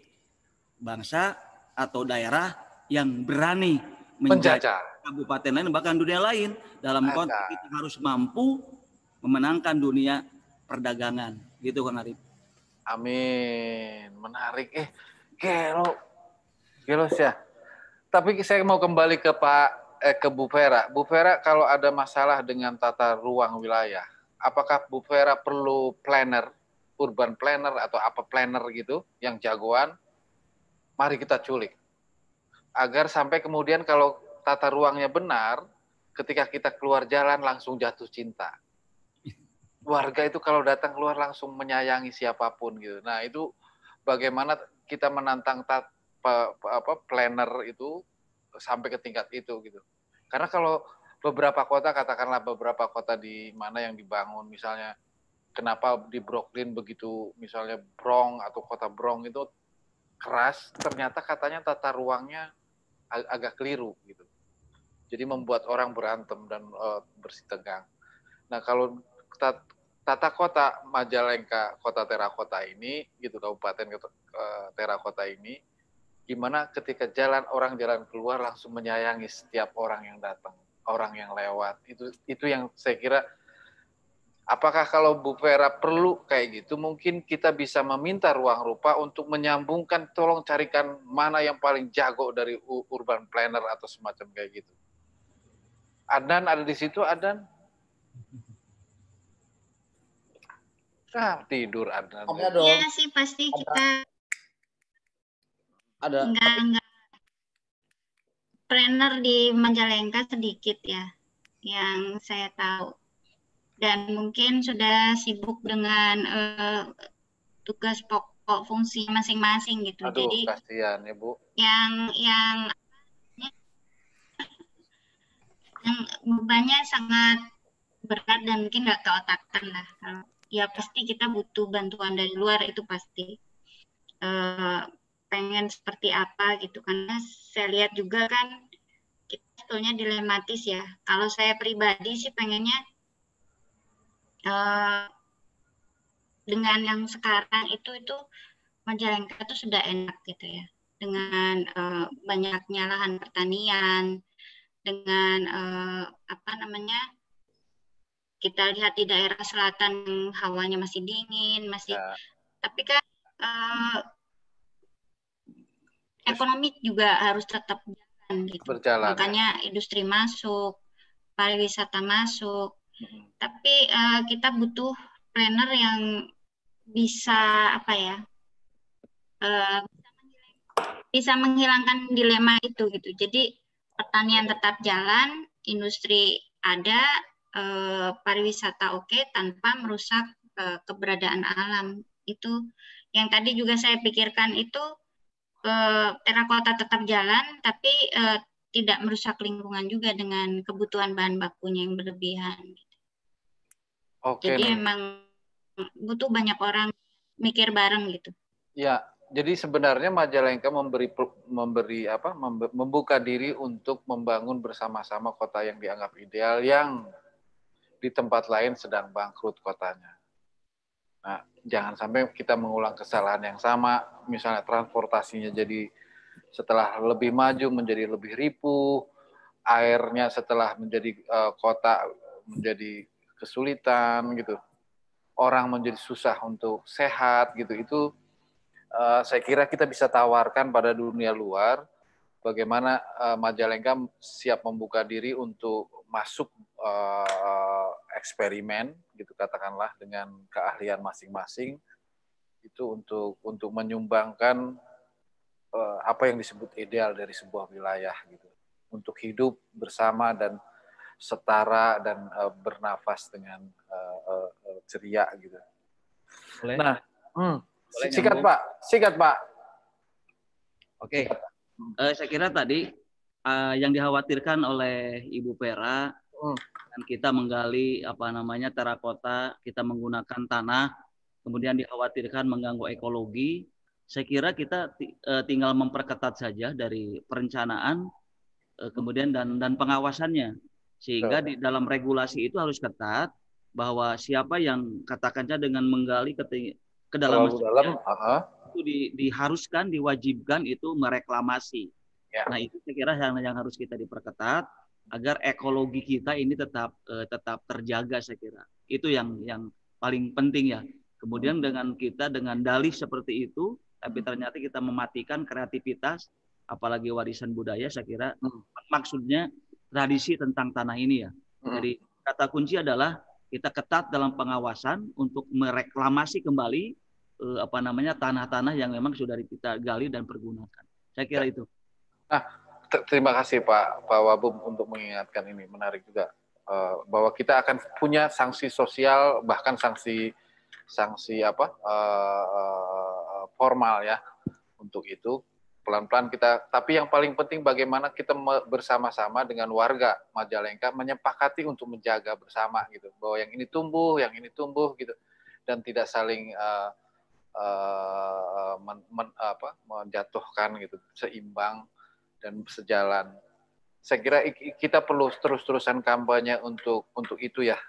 bangsa atau daerah yang berani menjajah kabupaten lain bahkan dunia lain. Dalam konteks kita harus mampu memenangkan dunia perdagangan, gitu Kang Arif. Amin, menarik. Gelo ya. Tapi saya mau kembali ke ke Bu Vera. Bu Vera, kalau ada masalah dengan tata ruang wilayah, apakah Bu Vera perlu planner, urban planner atau apa planner gitu yang jagoan? Mari kita culik. Agar sampai kemudian kalau tata ruangnya benar, ketika kita keluar jalan langsung jatuh cinta. Warga itu kalau datang keluar langsung menyayangi siapapun gitu. Nah, itu bagaimana kita menantang planner itu sampai ke tingkat itu gitu. Karena kalau beberapa kota, katakanlah beberapa kota di mana yang dibangun, misalnya kenapa di Brooklyn begitu, misalnya Bronx atau kota Bronx itu keras, ternyata katanya tata ruangnya agak keliru gitu. Jadi membuat orang berantem dan bersitegang. Nah, kalau tata kota Majalengka, kota terakota ini, gitu, kabupaten terakota ini, gimana ketika orang jalan keluar langsung menyayangi setiap orang yang datang, orang yang lewat. Itu yang saya kira, apakah kalau Bu Vera perlu kayak gitu, mungkin kita bisa meminta ruang rupa untuk menyambungkan, tolong carikan mana yang paling jago dari urban planner atau semacam kayak gitu. Adnan ada di situ, Adnan? Tidur Adnan. Ada dong. Iya sih, pasti kita enggak planner di Majalengka sedikit ya yang saya tahu, dan mungkin sudah sibuk dengan tugas pokok fungsi masing-masing gitu. Aduh, jadi kasihan ya Bu. yang bebannya sangat berat dan mungkin nggak keotakan lah. Ya pasti kita butuh bantuan dari luar, itu pasti. pengen seperti apa gitu, karena saya lihat juga kan kita sebetulnya dilematis ya. Kalau saya pribadi sih pengennya dengan yang sekarang itu Majalengka itu sudah enak gitu ya, dengan banyaknya lahan pertanian, dengan apa namanya, kita lihat di daerah selatan hawanya masih dingin, masih, tapi kan ekonomi juga harus tetap jalan gitu. Berjalan, makanya industri masuk, pariwisata masuk, tapi kita butuh planner yang bisa apa ya, bisa menghilangkan dilema itu gitu. Jadi pertanian tetap jalan, industri ada, pariwisata oke, tanpa merusak keberadaan alam. Itu yang tadi juga saya pikirkan itu, terakota tetap jalan, tapi tidak merusak lingkungan juga dengan kebutuhan bahan bakunya yang berlebihan. Oke. Jadi memang butuh banyak orang mikir bareng gitu. Ya, jadi sebenarnya Majalengka membuka diri untuk membangun bersama-sama kota yang dianggap ideal yang di tempat lain sedang bangkrut kotanya. Nah, jangan sampai kita mengulang kesalahan yang sama, misalnya transportasinya jadi setelah lebih maju menjadi lebih ripuh, airnya setelah menjadi kota menjadi kesulitan gitu. Orang menjadi susah untuk sehat gitu. Itu saya kira kita bisa tawarkan pada dunia luar bagaimana Majalengka siap membuka diri untuk masuk eksperimen gitu katakanlah dengan keahlian masing-masing itu untuk menyumbangkan apa yang disebut ideal dari sebuah wilayah gitu untuk hidup bersama dan setara dan bernafas dengan ceria gitu. Boleh? Nah, Boleh sikat Pak. Oke. Saya kira tadi yang dikhawatirkan oleh Ibu Vera, dan kita menggali terakota, kita menggunakan tanah, kemudian dikhawatirkan mengganggu ekologi. Saya kira kita tinggal memperketat saja dari perencanaan, kemudian dan pengawasannya, sehingga di dalam regulasi itu harus ketat bahwa siapa yang katakannya dengan menggali ke dalam itu diharuskan, diwajibkan itu mereklamasi. Ya. Nah itu saya kira yang harus kita diperketat agar ekologi kita ini tetap terjaga, saya kira itu yang paling penting ya. Kemudian dengan dalih seperti itu, tapi ternyata kita mematikan kreativitas, apalagi warisan budaya, saya kira maksudnya tradisi tentang tanah ini ya. Jadi kata kunci adalah kita ketat dalam pengawasan untuk mereklamasi kembali tanah-tanah yang memang sudah kita gali dan pergunakan. Saya kira itu. Nah, terima kasih Pak Wabum untuk mengingatkan ini, menarik juga bahwa kita akan punya sanksi sosial, bahkan sanksi formal ya untuk itu. Pelan-pelan kita, tapi yang paling penting bagaimana kita bersama-sama dengan warga Majalengka menyepakati untuk menjaga bersama gitu, bahwa yang ini tumbuh gitu, dan tidak saling menjatuhkan gitu, seimbang dan sejalan. Saya kira kita perlu terus-terusan kampanye untuk itu ya,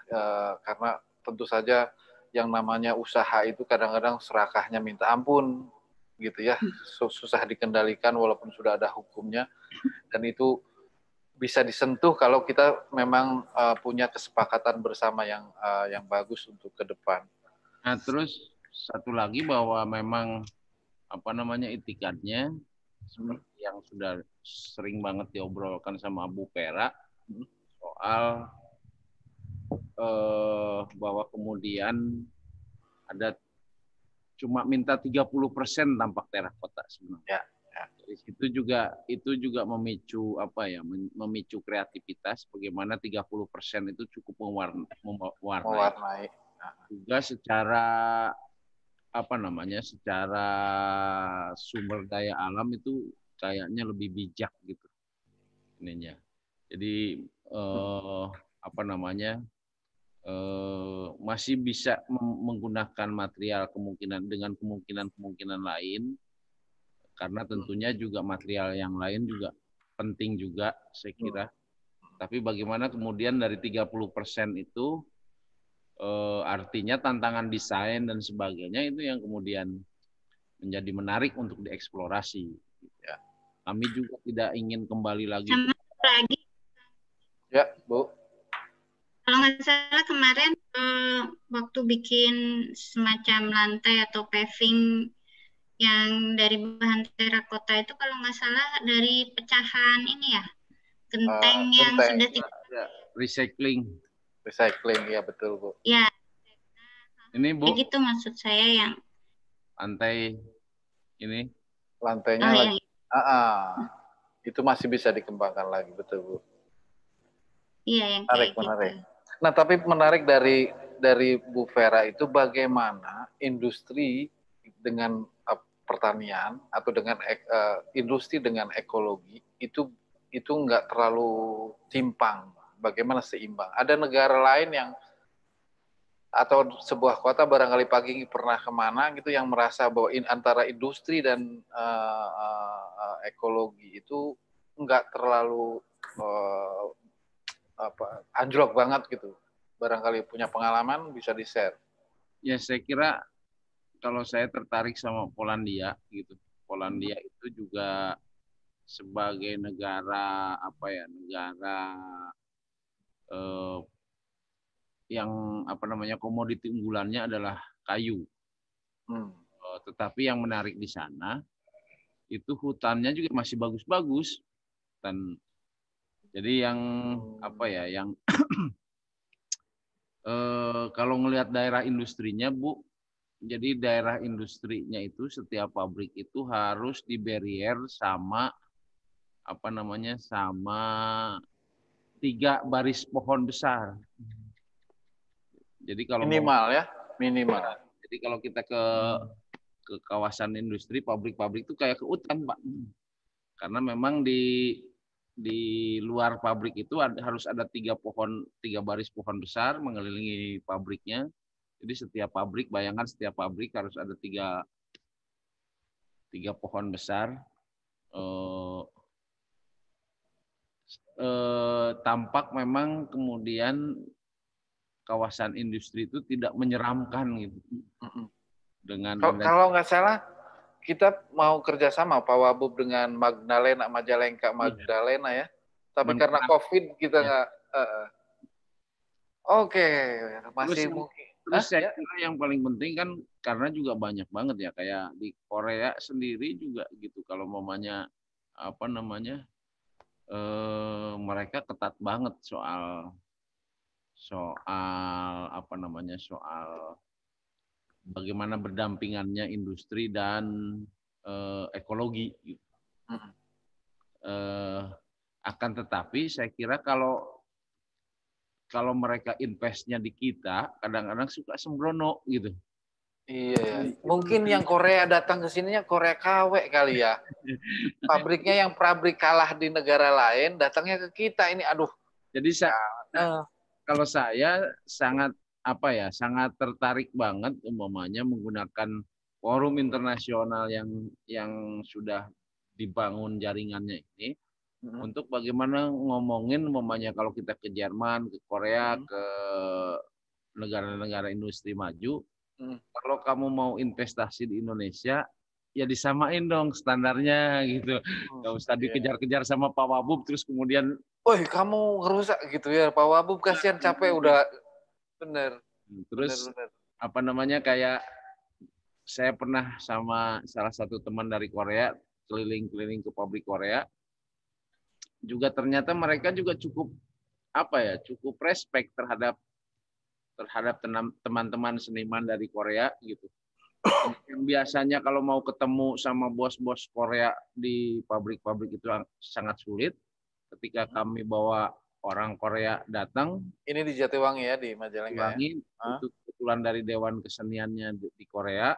karena tentu saja yang namanya usaha itu kadang-kadang serakahnya minta ampun gitu ya, susah dikendalikan walaupun sudah ada hukumnya, dan itu bisa disentuh kalau kita memang punya kesepakatan bersama yang bagus untuk ke depan. Nah, terus satu lagi bahwa memang itikadnya seperti yang sudah sering banget diobrolkan sama Bu Vera soal bahwa kemudian ada cuma minta 30% tampak terakota sebenarnya. Ya. Jadi itu juga memicu memicu kreativitas bagaimana 30% itu cukup mewarnai. Juga secara secara sumber daya alam itu kayaknya lebih bijak gitu ininya. Jadi masih bisa menggunakan material dengan kemungkinan lain, karena tentunya juga material yang lain juga penting juga saya kira. Tapi bagaimana kemudian dari 30% itu artinya tantangan desain dan sebagainya itu yang kemudian menjadi menarik untuk dieksplorasi. Ya. Kami juga tidak ingin kembali lagi. Sama lagi. Ya, Bu. Kalau nggak salah kemarin waktu bikin semacam lantai atau paving yang dari bahan terakota itu, kalau nggak salah dari pecahan ini ya, genteng yang sudah recycling, ya betul, Bu. Ya. Ini Bu. Begitu maksud saya yang lantai ini. Lantainya itu masih bisa dikembangkan lagi, betul, Bu. Iya, yang menarik, kayak menarik. gitu. Nah, tapi menarik dari Bu Vera itu bagaimana industri dengan pertanian atau dengan industri dengan ekologi itu nggak terlalu timpang, bagaimana seimbang. Ada negara lain yang atau sebuah kota barangkali pagi pernah kemana gitu yang merasa bahwa antara industri dan ekologi itu nggak terlalu anjlok banget gitu. Barangkali punya pengalaman bisa di-share. Ya, saya kira kalau saya tertarik sama Polandia gitu. Polandia itu juga sebagai negara yang komoditi unggulannya adalah kayu. Tetapi yang menarik di sana itu hutannya juga masih bagus-bagus. Dan jadi yang kalau ngelihat daerah industrinya, Bu, jadi daerah industrinya itu setiap pabrik itu harus di barrier sama sama 3 baris pohon besar. Jadi kalau minimal. Jadi kalau kita ke kawasan industri, pabrik-pabrik itu kayak ke hutan, Pak. Karena memang di luar pabrik itu harus ada 3 baris pohon besar mengelilingi pabriknya. Jadi setiap pabrik harus ada 3 pohon besar. Tampak memang kemudian kawasan industri itu tidak menyeramkan gitu. Kalau nggak salah kita mau kerjasama Pak Wabub dengan Majalengka Magdalena ya. Tapi karena COVID kita nggak. Oke, masih mungkin. Terus saya kira yang paling penting kan karena juga banyak banget ya, kayak di Korea sendiri juga gitu. Kalau mamanya mereka ketat banget soal bagaimana berdampingannya industri dan ekologi. Gitu. Akan tetapi saya kira kalau mereka investnya di kita, kadang-kadang suka sembrono gitu. Iya, mungkin yang Korea datang ke sininya Korea KW kali ya. Pabriknya yang pabrik kalah di negara lain, datangnya ke kita ini, aduh. Jadi kalau saya sangat tertarik banget umpamanya menggunakan forum internasional yang sudah dibangun jaringannya ini untuk bagaimana ngomongin umpamanya kalau kita ke Jerman, ke Korea, ke negara-negara industri maju, kalau kamu mau investasi di Indonesia, ya disamain dong standarnya gitu. Gak usah dikejar-kejar sama Pak Wabub terus kemudian, woi kamu ngerusak gitu ya Pak Wabub, kasihan capek udah. Bener. Terus kayak saya pernah sama salah satu teman dari Korea keliling-keliling ke pabrik Korea, juga ternyata mereka juga cukup respect terhadap teman-teman seniman dari Korea gitu. Yang biasanya kalau mau ketemu sama bos-bos Korea di pabrik-pabrik itu sangat sulit. Ketika kami bawa orang Korea datang, ini di Jatiwangi ya, di Majalengka. Itu kebetulan dari Dewan Keseniannya di Korea.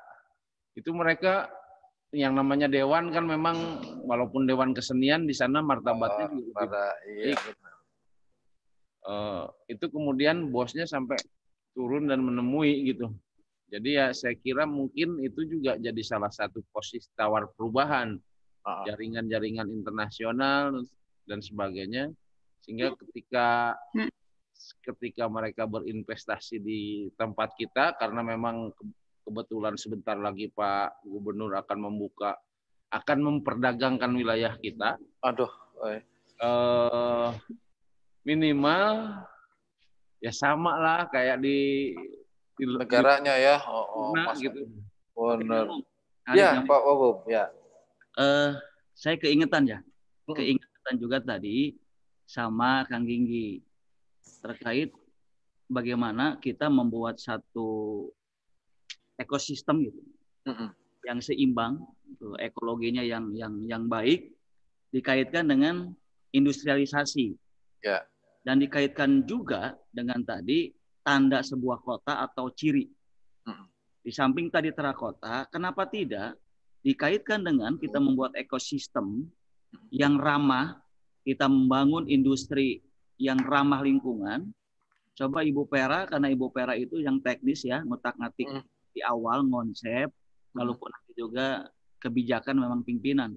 Itu mereka yang namanya dewan kan memang walaupun Dewan Kesenian di sana martabatnya juga lebih baik. Itu kemudian bosnya sampai turun dan menemui gitu. Jadi ya saya kira mungkin itu juga jadi salah satu posisi tawar perubahan, jaringan-jaringan internasional dan sebagainya, sehingga ketika mereka berinvestasi di tempat kita, karena memang kebetulan sebentar lagi Pak Gubernur akan memperdagangkan wilayah kita. Minimal ya sama lah kayak di negaranya ya. Gitu. Benar. Ya, Pak Wabub, ya. Saya keingetan juga tadi sama Kang Ginggi terkait bagaimana kita membuat satu ekosistem gitu, yang seimbang, ekologinya yang baik, dikaitkan dengan industrialisasi, dan dikaitkan juga dengan tadi tanda sebuah kota atau ciri. Di samping tadi terakota, kenapa tidak dikaitkan dengan kita membuat ekosistem yang ramah, kita membangun industri yang ramah lingkungan. Coba Ibu Pera, karena Ibu Pera itu yang teknis ya, ngutak-ngatik di awal konsep, kalaupun nanti juga kebijakan memang pimpinan.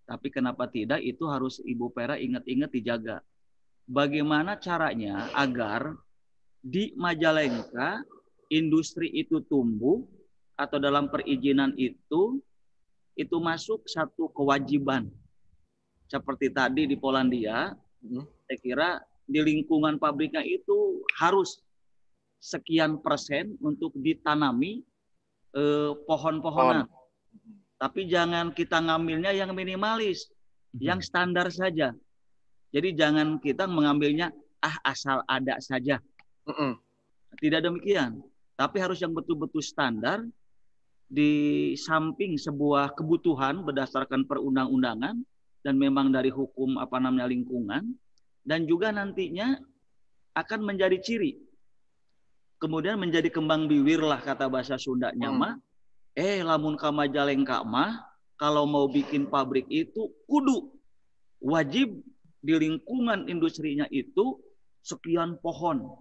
Tapi kenapa tidak, itu harus Ibu Pera ingat-ingat dijaga. Bagaimana caranya agar di Majalengka industri itu tumbuh, atau dalam perizinan itu masuk satu kewajiban. Seperti tadi di Polandia, saya kira di lingkungan pabriknya itu harus sekian persen untuk ditanami pohon-pohonan. Tapi jangan kita ngambilnya yang minimalis, yang standar saja. Jadi jangan kita mengambilnya asal ada saja. Tidak demikian. Tapi harus yang betul-betul standar, di samping sebuah kebutuhan berdasarkan perundang-undangan dan memang dari hukum lingkungan, dan juga nantinya akan menjadi ciri. Kemudian menjadi kembang bibir lah kata bahasa Sundanya mah. Lamun ka Majalengka mah kalau mau bikin pabrik itu kudu wajib di lingkungan industrinya itu sekian pohon.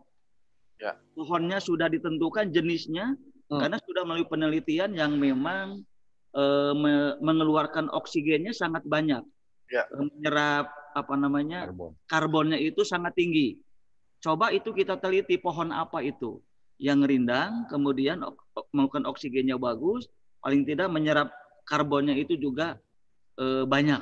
Pohonnya sudah ditentukan jenisnya, karena sudah melalui penelitian yang memang mengeluarkan oksigennya sangat banyak, menyerap karbonnya itu sangat tinggi. Coba itu kita teliti pohon apa itu yang rindang, kemudian melakukan oksigennya bagus, paling tidak menyerap karbonnya itu juga banyak.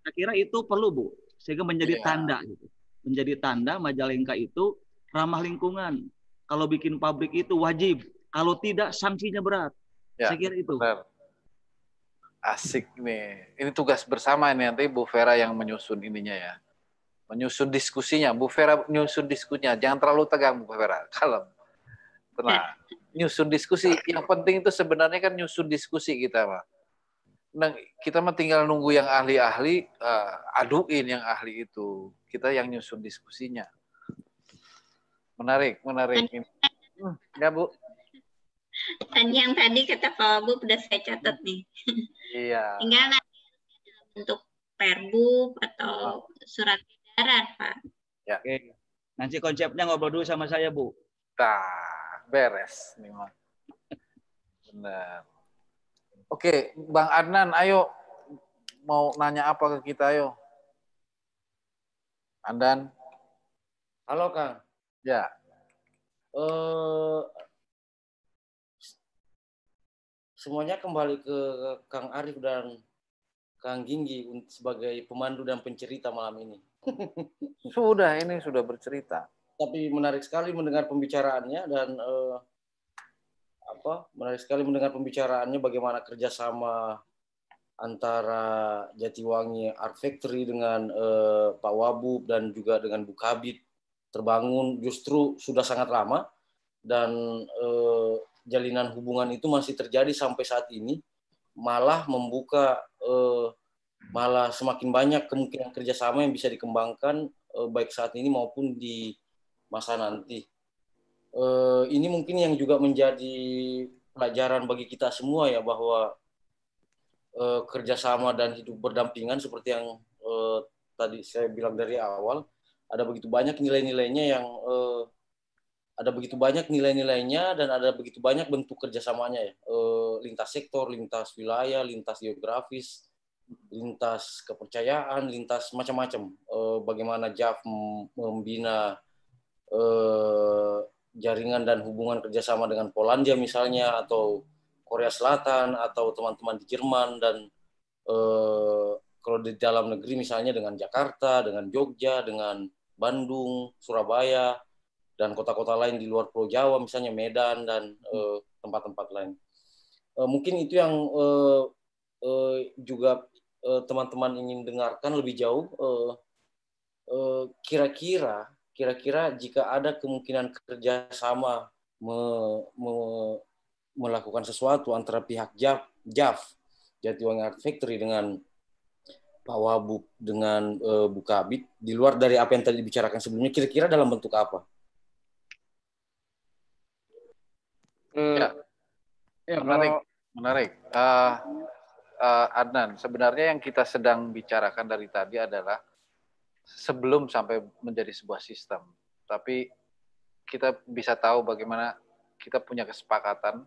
Saya kira itu perlu, Bu, sehingga menjadi tanda gitu. Menjadi tanda Majalengka itu ramah lingkungan. Kalau bikin pabrik itu wajib, kalau tidak sanksinya berat. Saya kira itu. Benar. Asik nih. Ini tugas bersama ini, nanti Bu Vera yang menyusun ininya ya. Menyusun diskusinya. Bu Vera menyusun diskusinya. Jangan terlalu tegang Bu Vera. Kalem. Tenang. Nyusun diskusi. Yang penting itu sebenarnya kan nyusun diskusi kita, Pak. Nah, kita mah tinggal nunggu yang ahli-ahli, aduin yang ahli itu. Kita yang nyusun diskusinya. Menarik. Ya, Bu. Dan yang tadi kata Pak Wabub udah saya catat nih. Iya. Tinggal nanti untuk Perbup atau surat edaran, Pak. Ya. Oke. Nanti konsepnya ngobrol dulu sama saya, Bu. Beres nih, Mas. Benar. Oke, Bang Adnan, ayo mau nanya apa ke kita, ayo. Andan. Halo, Kang. Ya. Semuanya kembali ke Kang Arif dan Kang Ginggi sebagai pemandu dan pencerita malam ini. Ini sudah bercerita. Tapi menarik sekali mendengar pembicaraannya, dan menarik sekali mendengar pembicaraannya bagaimana kerjasama antara Jatiwangi Art Factory dengan Pak Wabub dan juga dengan Bu Kabit terbangun justru sudah sangat lama, dan jalinan hubungan itu masih terjadi sampai saat ini, malah membuka malah semakin banyak kemungkinan kerjasama yang bisa dikembangkan baik saat ini maupun di masa nanti. Ini mungkin yang juga menjadi pelajaran bagi kita semua ya, bahwa kerjasama dan hidup berdampingan seperti yang tadi saya bilang dari awal ada begitu banyak nilai-nilainya yang ada begitu banyak nilai-nilainya dan ada begitu banyak bentuk kerjasamanya ya, lintas sektor, lintas wilayah, lintas geografis, lintas kepercayaan, lintas macam-macam. Bagaimana JAF membina jaringan dan hubungan kerjasama dengan Polandia misalnya, atau Korea Selatan, atau teman-teman di Jerman, dan kalau di dalam negeri misalnya dengan Jakarta, dengan Jogja, dengan Bandung, Surabaya, dan kota-kota lain di luar Pulau Jawa, misalnya Medan dan tempat-tempat lain. Mungkin itu yang juga teman-teman ingin dengarkan lebih jauh. Kira-kira jika ada kemungkinan kerjasama melakukan sesuatu antara pihak JAF, Jatiwangi Art Factory, dengan Pak Wabub, dengan Bukabit, di luar dari apa yang tadi dibicarakan sebelumnya, kira-kira dalam bentuk apa? Ya, menarik. Adnan, sebenarnya yang kita sedang bicarakan dari tadi adalah sebelum sampai menjadi sebuah sistem. Tapi kita bisa tahu bagaimana kita punya kesepakatan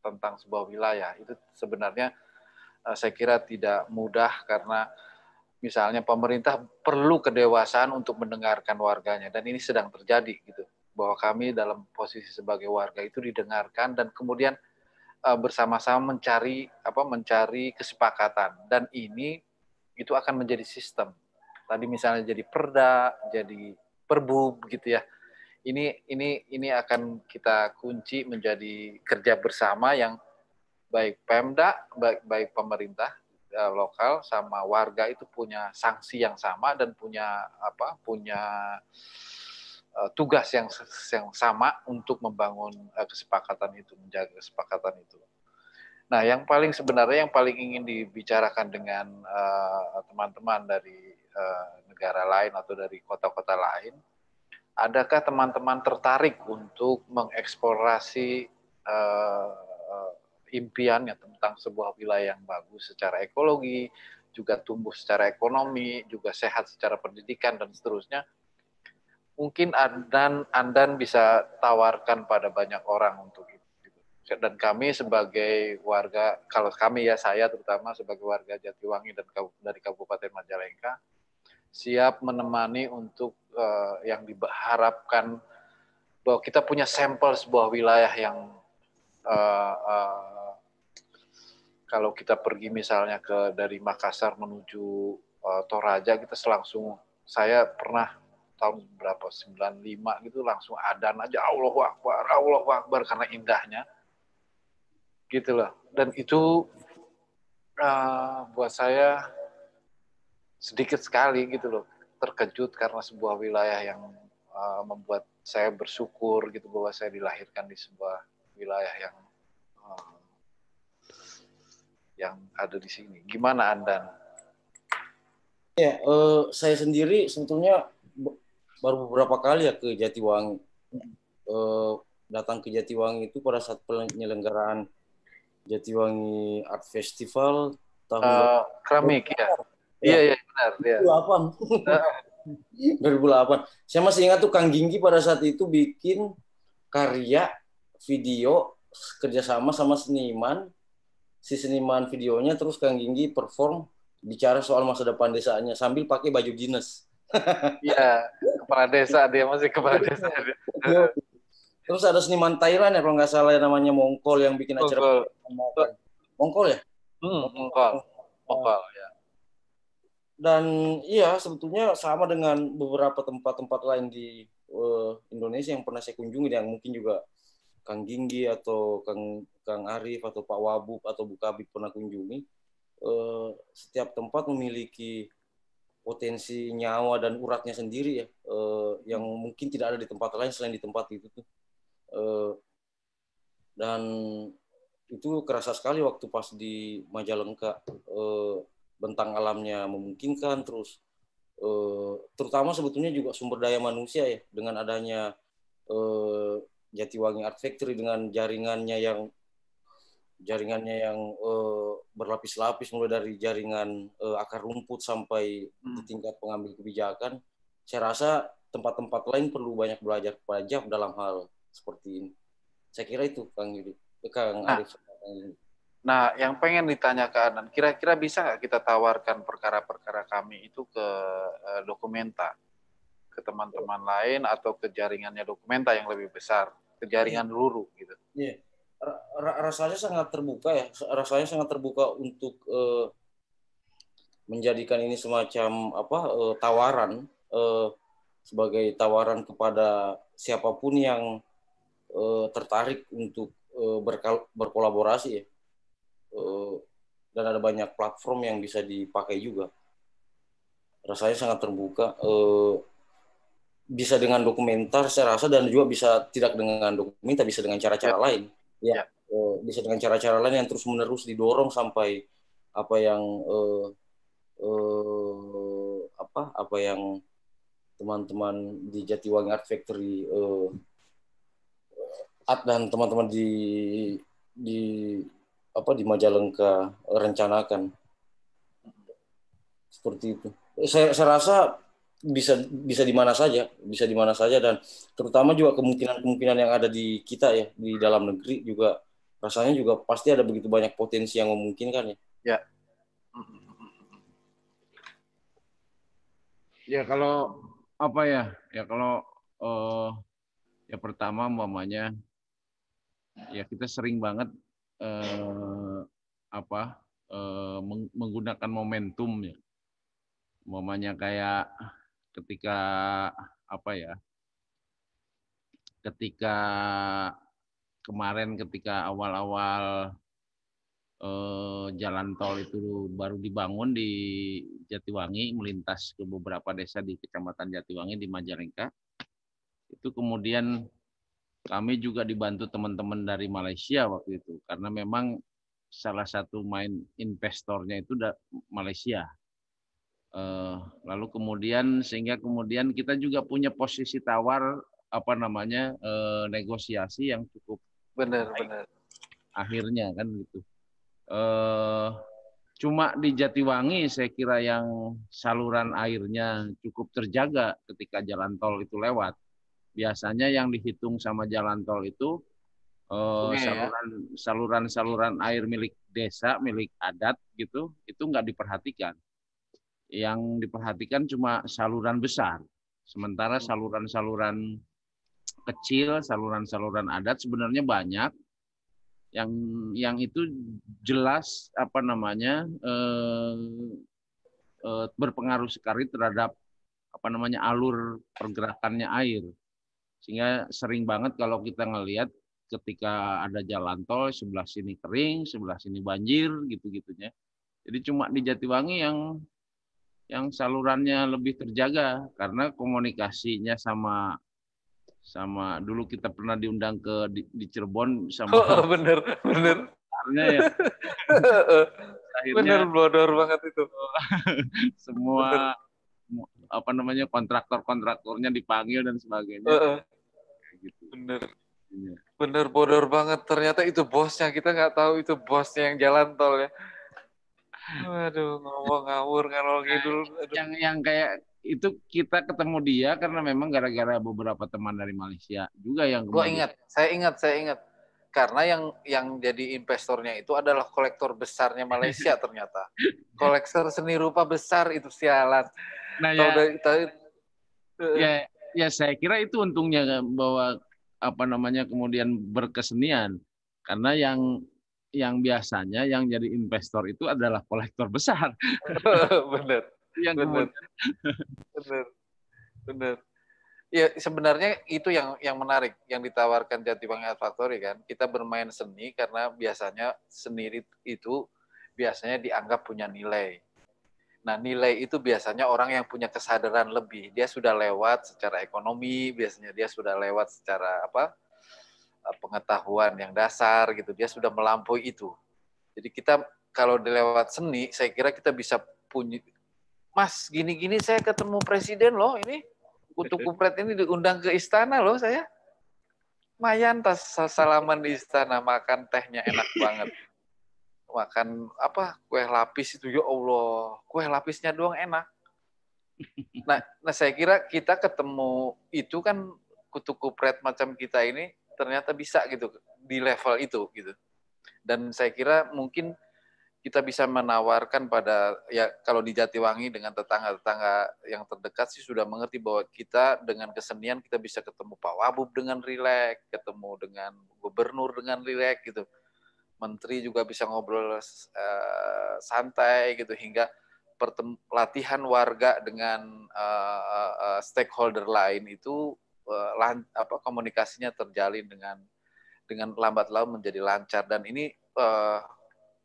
tentang sebuah wilayah. Itu sebenarnya saya kira tidak mudah, karena misalnya pemerintah perlu kedewasaan untuk mendengarkan warganya, dan ini sedang terjadi gitu. Bahwa kami dalam posisi sebagai warga itu didengarkan dan kemudian bersama-sama mencari kesepakatan, dan itu akan menjadi sistem. Tadi misalnya jadi perda, jadi perbub gitu ya. Ini akan kita kunci menjadi kerja bersama yang baik Pemda, baik pemerintah lokal sama warga itu punya sanksi yang sama dan punya tugas yang sama untuk membangun kesepakatan itu, menjaga kesepakatan itu. Nah, yang paling ingin dibicarakan dengan teman-teman dari negara lain atau dari kota-kota lain, adakah teman-teman tertarik untuk mengeksplorasi impiannya tentang sebuah wilayah yang bagus secara ekologi, juga tumbuh secara ekonomi, juga sehat secara pendidikan dan seterusnya? Mungkin Andan bisa tawarkan pada banyak orang untuk itu. Dan kami sebagai warga, kalau kami ya, saya terutama sebagai warga Jatiwangi dan dari Kabupaten Majalengka, siap menemani untuk yang diharapkan bahwa kita punya sampel sebuah wilayah yang kalau kita pergi misalnya dari Makassar menuju Toraja, kita saya pernah tahun berapa, 95 gitu, langsung adzan aja Allahu Akbar karena indahnya gitu loh. Dan itu buat saya sedikit sekali gitu loh, terkejut karena sebuah wilayah yang membuat saya bersyukur gitu bahwa saya dilahirkan di sebuah wilayah yang ada di sini. Gimana Andan? Ya, saya sendiri sebetulnya baru beberapa kali ya ke Jatiwangi. Datang ke Jatiwangi itu pada saat penyelenggaraan Jatiwangi Art Festival tahun keramik ya. Iya benar ya. 2008. Saya masih ingat tuh Kang Ginggi pada saat itu bikin karya video kerjasama sama seniman. Si seniman videonya, terus Kang Ginggi perform bicara soal masa depan desanya sambil pakai baju dinas. Iya, kepala desa, dia masih kepala desa. Terus ada seniman Thailand ya kalau nggak salah, namanya Mongkol, yang bikin acara Mongkol ya? Mongkol ya. Dan iya, sebetulnya sama dengan beberapa tempat-tempat lain di Indonesia yang pernah saya kunjungi, yang mungkin juga Kang Ginggi atau Kang Arif atau Pak Wabub atau Bukabit pernah kunjungi. Setiap tempat memiliki potensi nyawa dan uratnya sendiri ya, yang mungkin tidak ada di tempat lain selain di tempat itu tuh. Dan itu kerasa sekali waktu pas di Majalengka, bentang alamnya memungkinkan, terus terutama sebetulnya juga sumber daya manusia ya, dengan adanya Jatiwangi Art Factory dengan jaringannya yang berlapis-lapis, mulai dari jaringan akar rumput sampai di tingkat pengambil kebijakan. saya rasa tempat-tempat lain perlu banyak belajar kepada JAF dalam hal seperti ini. Saya kira itu Kang Yudi, Kang Arif. Nah, yang pengen ditanya ke Anan, kira-kira bisa nggak kita tawarkan perkara-perkara kami itu ke Dokumenta, ke teman-teman lain atau ke jaringannya Dokumenta yang lebih besar, ke jaringan Ruru gitu? Iya, rasanya sangat terbuka ya, rasanya sangat terbuka untuk menjadikan ini semacam tawaran, sebagai tawaran kepada siapapun yang tertarik untuk berkolaborasi ya. Dan ada banyak platform yang bisa dipakai juga. Rasanya sangat terbuka. Bisa dengan dokumenter saya rasa, dan juga bisa tidak dengan dokumenter, bisa dengan cara-cara lain. Ya. Bisa dengan cara-cara lain yang terus-menerus didorong sampai apa yang teman-teman di Jatiwangi Art Factory dan teman-teman di Majalengka rencanakan. Seperti itu. Saya rasa bisa di mana saja, dan terutama juga kemungkinan yang ada di kita ya, di dalam negeri juga rasanya juga pasti ada begitu banyak potensi yang memungkinkan ya. Ya. Ya kalau ya pertama umpamanya ya kita sering banget menggunakan momentum ya. Umpamanya kayak ketika kemarin ketika awal-awal jalan tol itu baru dibangun di Jatiwangi, melintas ke beberapa desa di Kecamatan Jatiwangi di Majalengka. Itu kemudian kami juga dibantu teman-teman dari Malaysia waktu itu, karena memang salah satu main investornya itu Malaysia. Lalu sehingga kemudian kita juga punya posisi tawar negosiasi yang cukup benar. Akhirnya kan gitu. Cuma di Jatiwangi saya kira yang saluran airnya cukup terjaga ketika jalan tol itu lewat. Biasanya yang dihitung sama jalan tol itu saluran air milik desa, milik adat gitu, itu nggak diperhatikan. Yang diperhatikan cuma saluran besar. Sementara saluran-saluran kecil, saluran-saluran adat sebenarnya banyak yang itu jelas berpengaruh sekali terhadap alur pergerakannya air. Sehingga sering banget kalau kita ngelihat ketika ada jalan tol sebelah sini kering, sebelah sini banjir gitu-gitunya. Jadi cuma di Jatiwangi yang salurannya lebih terjaga karena komunikasinya sama dulu kita pernah diundang di Cirebon sama bener ya. Bener, bodor banget itu. Semua kontraktornya dipanggil dan sebagainya. Gitu. Bener bodor banget. Ternyata itu bosnya, kita nggak tahu itu bosnya yang jalan tol ya. Waduh, ngomong ngawur ngalor ngidul. Yang kayak itu kita ketemu dia karena memang gara-gara beberapa teman dari Malaysia juga yang kemudian. Saya ingat. Karena yang jadi investornya itu adalah kolektor besarnya Malaysia ternyata. Kolektor seni rupa besar itu, sialan. Nah ya saya kira itu untungnya bahwa kemudian berkesenian, karena yang biasanya yang jadi investor itu adalah kolektor besar. Benar. Benar. Ya sebenarnya itu yang menarik yang ditawarkan Jatiwangi Art Factory kan. Kita bermain seni karena biasanya seni itu biasanya dianggap punya nilai. Nah, nilai itu biasanya orang yang punya kesadaran lebih. Dia sudah lewat secara ekonomi, biasanya dia sudah lewat secara pengetahuan yang dasar gitu. Dia sudah melampaui itu. Jadi kita kalau dilewat seni, saya kira kita bisa punya, Mas, gini-gini saya ketemu presiden loh ini. Kutu Kupret ini diundang ke istana loh saya. Mayan tas salaman di istana, makan tehnya enak banget. Makan kue lapis itu, ya Allah, kue lapisnya doang enak. Nah, saya kira kita ketemu itu kan kutu kupret macam kita ini ternyata bisa gitu di level itu gitu. Dan saya kira mungkin kita bisa menawarkan pada, ya kalau di Jatiwangi dengan tetangga-tetangga yang terdekat sih sudah mengerti bahwa kita dengan kesenian kita bisa ketemu Pak Wabub dengan rileks, ketemu dengan gubernur dengan rileks gitu. Menteri juga bisa ngobrol santai gitu, hingga pelatihan warga dengan stakeholder lain itu komunikasinya terjalin dengan lambat laun menjadi lancar. Dan ini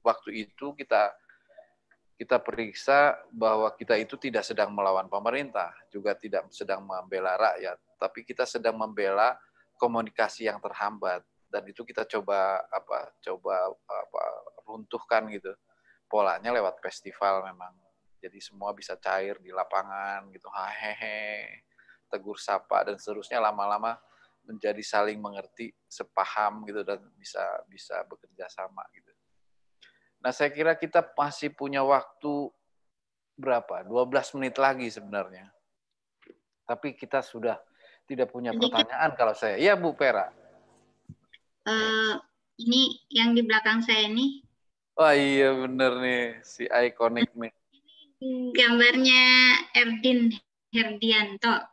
waktu itu kita periksa bahwa kita itu tidak sedang melawan pemerintah, juga tidak sedang membela rakyat, tapi kita sedang membela komunikasi yang terhambat. Dan itu kita coba runtuhkan gitu. Polanya lewat festival memang. Jadi semua bisa cair di lapangan gitu, hehehe, tegur sapa dan seterusnya, lama-lama menjadi saling mengerti, sepaham gitu, dan bisa bekerja sama gitu. Nah, saya kira kita masih punya waktu berapa? 12 menit lagi sebenarnya. Tapi kita sudah tidak punya pertanyaan kalau saya. Iya, Bu Pera. Ini yang di belakang saya ini. Wah, iya bener nih, si ikonik nih. Gambarnya Erdin Herdianto.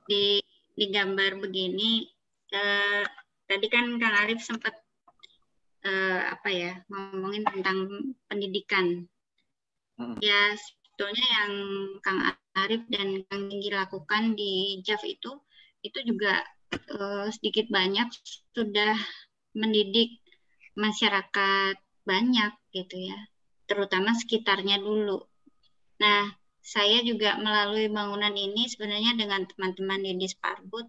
Di gambar begini, tadi kan Kang Arif sempat ngomongin tentang pendidikan. Ya, sebetulnya yang Kang Arif dan Kang Tinggi lakukan di JAV itu juga sedikit banyak sudah mendidik masyarakat banyak gitu ya, terutama sekitarnya dulu. Nah, saya juga melalui bangunan ini sebenarnya dengan teman-teman di Disparbud,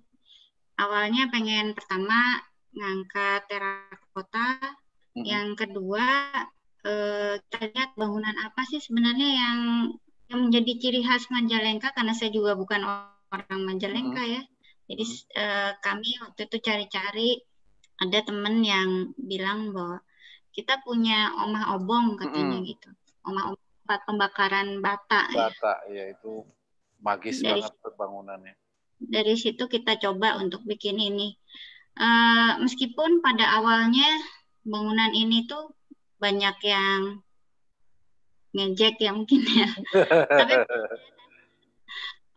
awalnya pengen pertama ngangkat terakota, yang kedua kita lihat bangunan apa sih sebenarnya yang menjadi ciri khas Majalengka, karena saya juga bukan orang Majalengka ya. Jadi kami waktu itu cari-cari, ada teman yang bilang bahwa kita punya omah obong katanya gitu. Omah obong tempat pembakaran bata. Bata, ya itu magis banget bangunannya. Dari situ kita coba untuk bikin ini. Meskipun pada awalnya bangunan ini tuh banyak yang ngejek ya mungkin ya. Tapi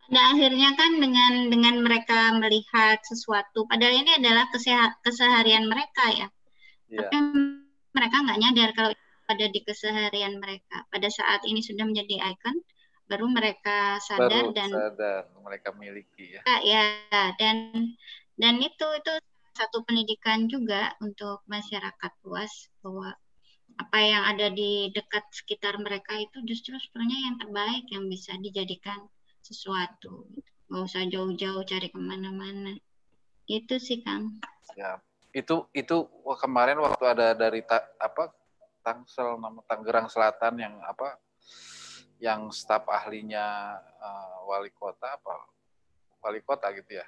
pada akhirnya kan dengan mereka melihat sesuatu, padahal ini adalah keseharian mereka ya. Yeah. Tapi mereka nggak nyadar kalau ada di keseharian mereka. Pada saat ini sudah menjadi ikon, baru mereka sadar mereka miliki ya. Ya, dan itu satu pendidikan juga untuk masyarakat luas, bahwa apa yang ada di dekat sekitar mereka itu justru sebenarnya yang terbaik yang bisa dijadikan sesuatu. Nggak usah jauh-jauh cari kemana-mana. Itu sih Kang. Ya, itu kemarin waktu ada dari Tangsel, Tangerang Selatan yang staf ahlinya wali kota gitu ya.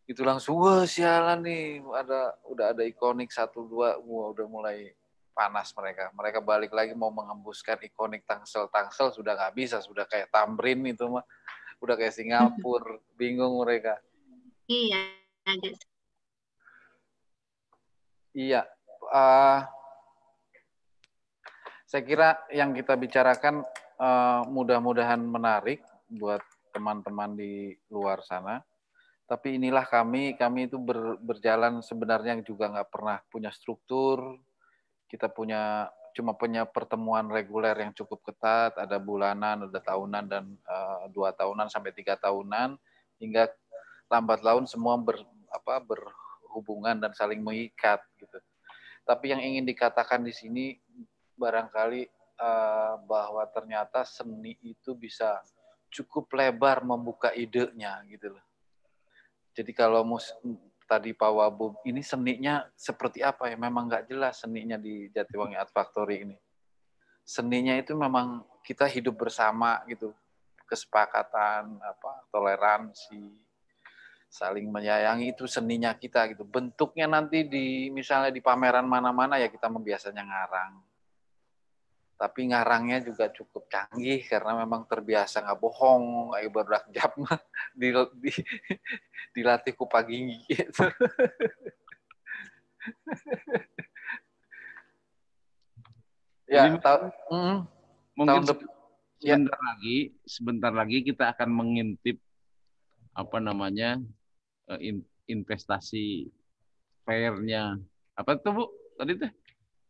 Itu langsung, wah sialan nih, udah ada ikonik 1, 2, udah mulai panas mereka. Mereka balik lagi mau mengembuskan ikonik Tangsel sudah nggak bisa, sudah kayak Tamrin itu mah, udah kayak Singapura, bingung mereka. Iya. Iya. Saya kira yang kita bicarakan mudah-mudahan menarik buat teman-teman di luar sana. Tapi inilah kami itu berjalan sebenarnya juga nggak pernah punya struktur. Kita cuma punya pertemuan reguler yang cukup ketat, ada bulanan, ada tahunan, dan 2 tahunan sampai 3 tahunan, hingga lambat laun semua berhubungan dan saling mengikat gitu. Tapi yang ingin dikatakan di sini barangkali bahwa ternyata seni itu bisa cukup lebar membuka idenya gitu loh. Jadi kalau tadi Pak Wabub, ini seninya seperti apa ya? Memang nggak jelas seninya di Jatiwangi Art Factory ini. Seninya itu memang kita hidup bersama gitu, kesepakatan, toleransi, saling menyayangi, itu seninya kita gitu. Bentuknya nanti misalnya di pameran mana-mana ya kita biasanya ngarang. Tapi ngarangnya juga cukup canggih karena memang terbiasa nggak bohong, kayak barudak jam dilatih ku pagi gitu. Ya, mungkin sebentar lagi kita akan mengintip apa namanya investasi fair-nya apa tuh Bu tadi teh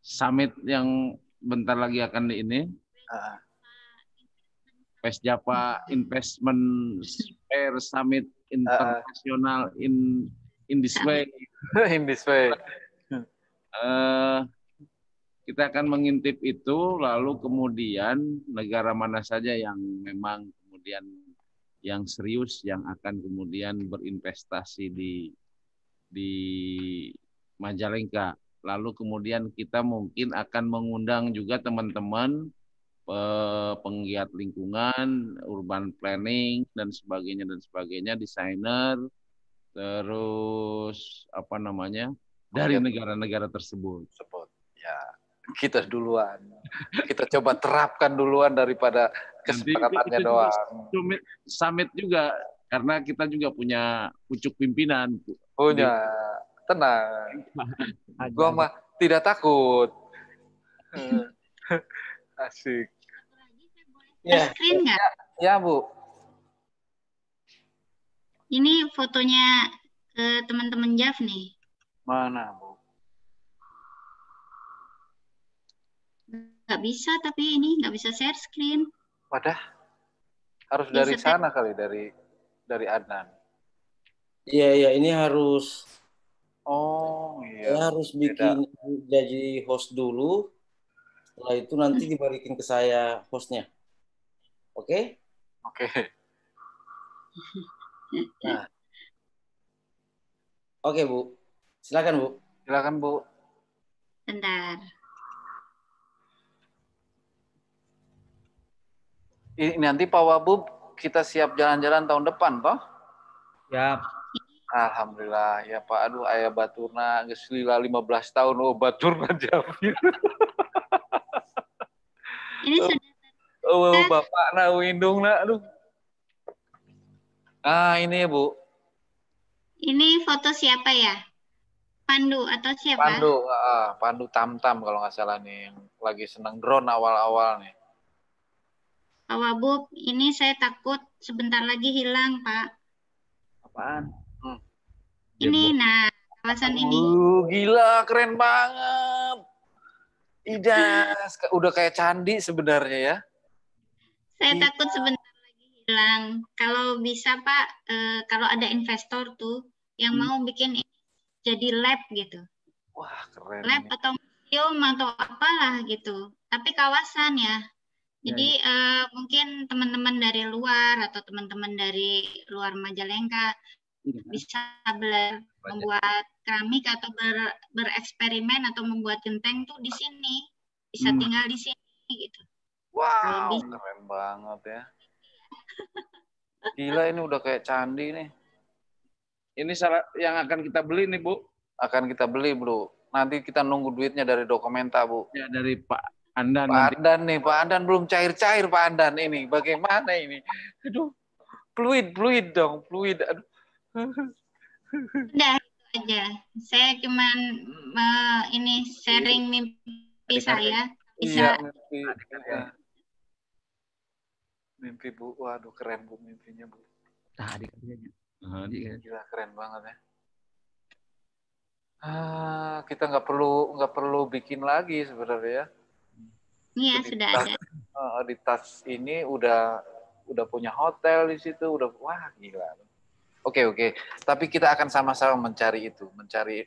summit yang bentar lagi akan di ini West Java Investment Fair Summit Internasional in this way. In this way. Kita akan mengintip itu, lalu kemudian negara mana saja yang memang kemudian yang serius yang akan kemudian berinvestasi di Majalengka. Lalu kemudian kita mungkin akan mengundang juga teman-teman penggiat lingkungan, urban planning dan sebagainya, desainer, terus apa namanya dari negara-negara tersebut. Ya, kita duluan. Kita coba terapkan duluan daripada kesepakatannya doang. Summit juga karena kita juga punya pucuk pimpinan. Punya, tenang. Gua mah tidak takut. Asik. Ya. Screen nggak? Ya, Bu. Ini fotonya ke teman-teman JAF nih. Mana, Bu? Nggak bisa, tapi ini nggak bisa share screen. Wadah. Harus dari sana kali, dari Adnan. Iya, ini harus. Oh, iya. Saya harus bikin jadi host dulu. Setelah itu nanti dibalikin ke saya hostnya. Oke? Oke. Nah. Oke, Bu. Silakan, Bu. Silakan, Bu. Bentar. Ini nanti Pak Wabub kita siap jalan-jalan tahun depan, toh? Siap. Alhamdulillah ya Pak. Aduh, ayah baturna geus lila 15 tahun baturna Jamil. Ini sudah. Bapakna windungna aduh. Ini ya, Bu. Ini foto siapa ya? Pandu atau siapa? Pandu Tamtam kalau nggak salah nih, yang lagi seneng drone awal-awal nih. Pak Wabub, ini saya takut sebentar lagi hilang, Pak. Apaan? Ini, nah, kawasan ini. Gila, keren banget. Idas, udah kayak candi sebenarnya ya. Saya takut sebentar lagi hilang. Kalau bisa, Pak, kalau ada investor tuh yang mau bikin ini jadi lab gitu. Wah, keren. Lab atau museum atau apalah gitu. Tapi kawasan ya. Jadi mungkin teman-teman dari luar atau teman-teman dari luar Majalengka bisa belajar membuat keramik atau bereksperimen atau membuat genteng tuh di sini. Bisa tinggal di sini gitu. Wow, keren banget ya. Gila, ini udah kayak candi nih. Ini salah yang akan kita beli nih, Bu. Akan kita beli, Bu. Nanti kita nunggu duitnya dari Dokumenta, Bu. Ya, dari Pak Andan. Pak Andan belum cair-cair Pak Andan ini. Bagaimana ini? Aduh, fluid dong, fluid. Aduh. Udah itu aja. Saya cuman ini sharing mimpi saya. Bisa. Iya, mimpi Bu. Waduh, keren Bu mimpinya, Bu. Nah, adik-adiknya. Gila, keren banget ya. Kita nggak perlu bikin lagi sebenarnya. Iya, sudah ada. Di tas ini udah punya hotel di situ, wah gila. Oke. Tapi kita akan sama-sama mencari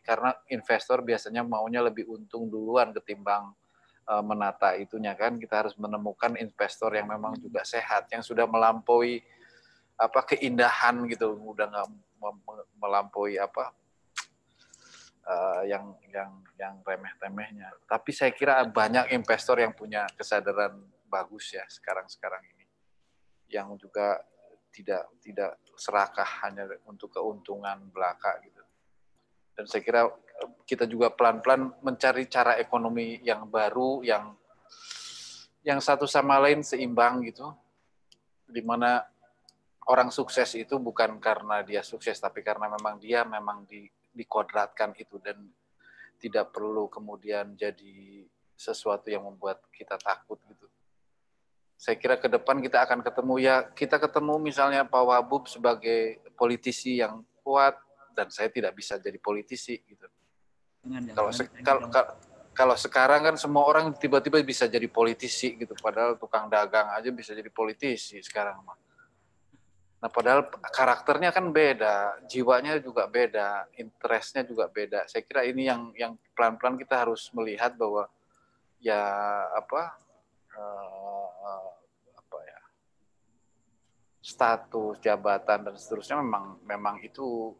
karena investor biasanya maunya lebih untung duluan ketimbang menata itunya kan. Kita harus menemukan investor yang memang juga sehat, yang sudah melampaui keindahan gitu, udah nggak melampaui yang remeh-temehnya. Tapi saya kira banyak investor yang punya kesadaran bagus ya sekarang ini, yang juga tidak serakah hanya untuk keuntungan belaka gitu. Dan saya kira kita juga pelan-pelan mencari cara ekonomi yang baru, yang yang satu sama lain seimbang gitu, di mana orang sukses itu bukan karena dia sukses, tapi karena memang dia dikodratkan itu, dan tidak perlu kemudian jadi sesuatu yang membuat kita takut gitu. Saya kira ke depan kita akan ketemu, ya kita ketemu misalnya Pak Wabub sebagai politisi yang kuat, dan saya tidak bisa jadi politisi gitu. Kalau sekarang kan semua orang tiba-tiba bisa jadi politisi gitu, padahal tukang dagang aja bisa jadi politisi sekarang mah. Nah, padahal karakternya kan beda, jiwanya juga beda, interestnya juga beda. Saya kira ini yang pelan-pelan kita harus melihat bahwa ya status jabatan dan seterusnya memang itu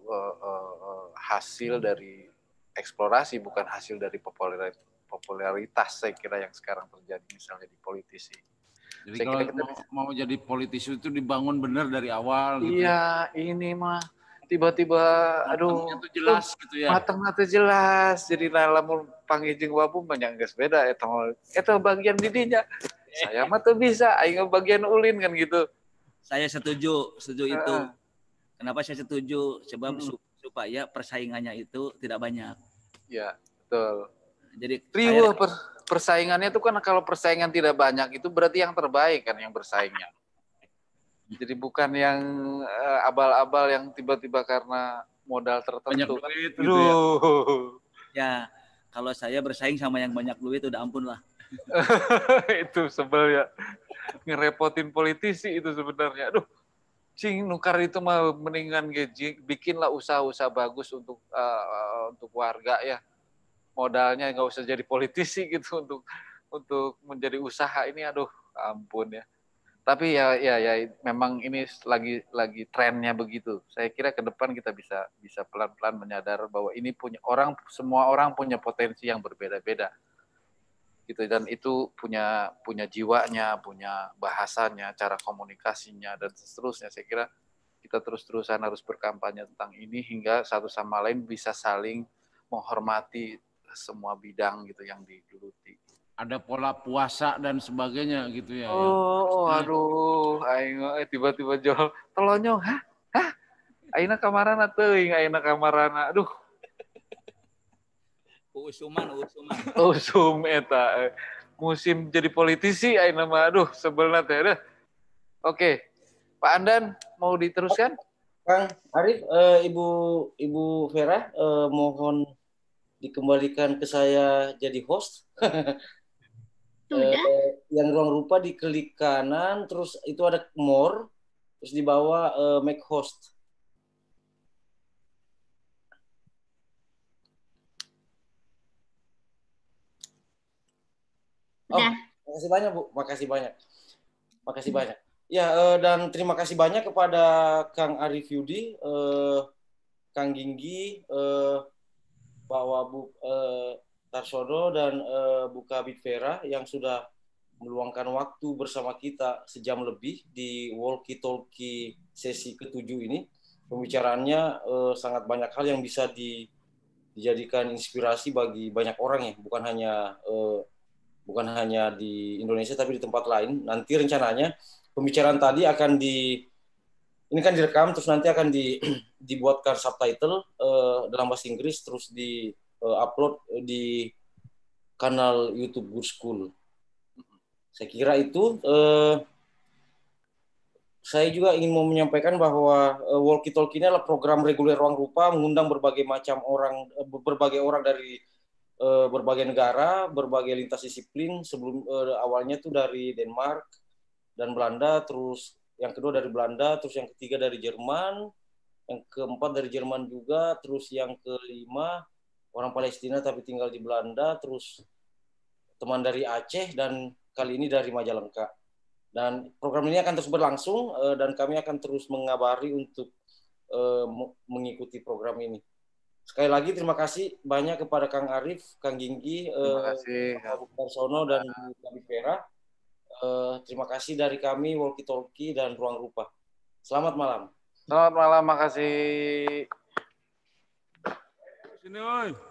hasil dari eksplorasi, bukan hasil dari popularitas. Saya kira yang sekarang terjadi misalnya di politisi. Jadi kalau mau jadi politisi itu dibangun benar dari awal gitu. Iya, ini mah tiba-tiba aduh itu jelas gitu ya. Matangnya tuh jelas. Jadi lamun panggil jeung Wabub banyak geus beda eta bagian didinya. Saya mah tuh bisa aing bagian ulin kan gitu. Saya setuju itu. Kenapa saya setuju? Sebab supaya persaingannya itu tidak banyak. Ya, betul. Jadi persaingannya itu kan, kalau persaingan tidak banyak itu berarti yang terbaik kan yang bersaingnya. Jadi bukan yang abal-abal yang tiba-tiba karena modal tertentu. Banyak duit gitu ya. Ya, kalau saya bersaing sama yang banyak duit udah ampun lah. Itu sebel ya. Ngerepotin politisi itu sebenarnya. Aduh, cing nukar itu mah mendingan bikinlah usaha-usaha bagus untuk warga ya. Modalnya nggak usah jadi politisi gitu untuk menjadi usaha ini, aduh ampun ya. Tapi ya memang ini lagi trennya begitu. Saya kira ke depan kita bisa pelan-pelan menyadar bahwa ini semua orang punya potensi yang berbeda-beda gitu, dan itu punya jiwanya, punya bahasanya, cara komunikasinya dan seterusnya. Saya kira kita terus-terusan harus berkampanye tentang ini hingga satu sama lain bisa saling menghormati semua bidang gitu yang digeluti. Ada pola puasa dan sebagainya gitu ya. Aduh, aing tiba-tiba jual telonyong, hah? Aina kamarana teuing, aina kamarana. Aduh. Usum eta. Musim jadi politisi aina mah, aduh sebelna teh. Oke. Pak Andan mau diteruskan? Kang Arif, Ibu Vera, mohon dikembalikan ke saya jadi host. Yang ruang rupa diklik kanan, terus itu ada more, terus di bawah make host. Makasih banyak Bu, makasih banyak. Ya, dan terima kasih banyak kepada Kang Arif Yudi, Kang Ginggi, Pak Wabub Tarsono, dan Bu Kabit Vera yang sudah meluangkan waktu bersama kita sejam lebih di Walkie Talkie sesi ke-7 ini. Pembicaraannya sangat banyak hal yang bisa dijadikan inspirasi bagi banyak orang ya, bukan hanya di Indonesia tapi di tempat lain. Nanti rencananya pembicaraan tadi ini kan direkam, terus nanti akan dibuatkan subtitle dalam bahasa Inggris, terus upload di kanal YouTube Good School. Saya kira itu. Saya juga ingin mau menyampaikan bahwa Walkie Talkie ini adalah program reguler ruang rupa, mengundang berbagai orang dari berbagai negara, berbagai lintas disiplin. Sebelum awalnya itu dari Denmark dan Belanda, terus yang kedua dari Belanda, terus yang ketiga dari Jerman, yang keempat dari Jerman juga, terus yang kelima orang Palestina tapi tinggal di Belanda, terus teman dari Aceh, dan kali ini dari Majalengka. Dan program ini akan terus berlangsung dan kami akan terus mengabari untuk mengikuti program ini. Sekali lagi terima kasih banyak kepada Kang Arif, Kang Ginggi, Pak Tarsono, dan Kak Vera. Terima kasih dari kami Walkie Talkie dan Ruang Rupa. Selamat malam. Selamat malam, makasih. Sini, oi.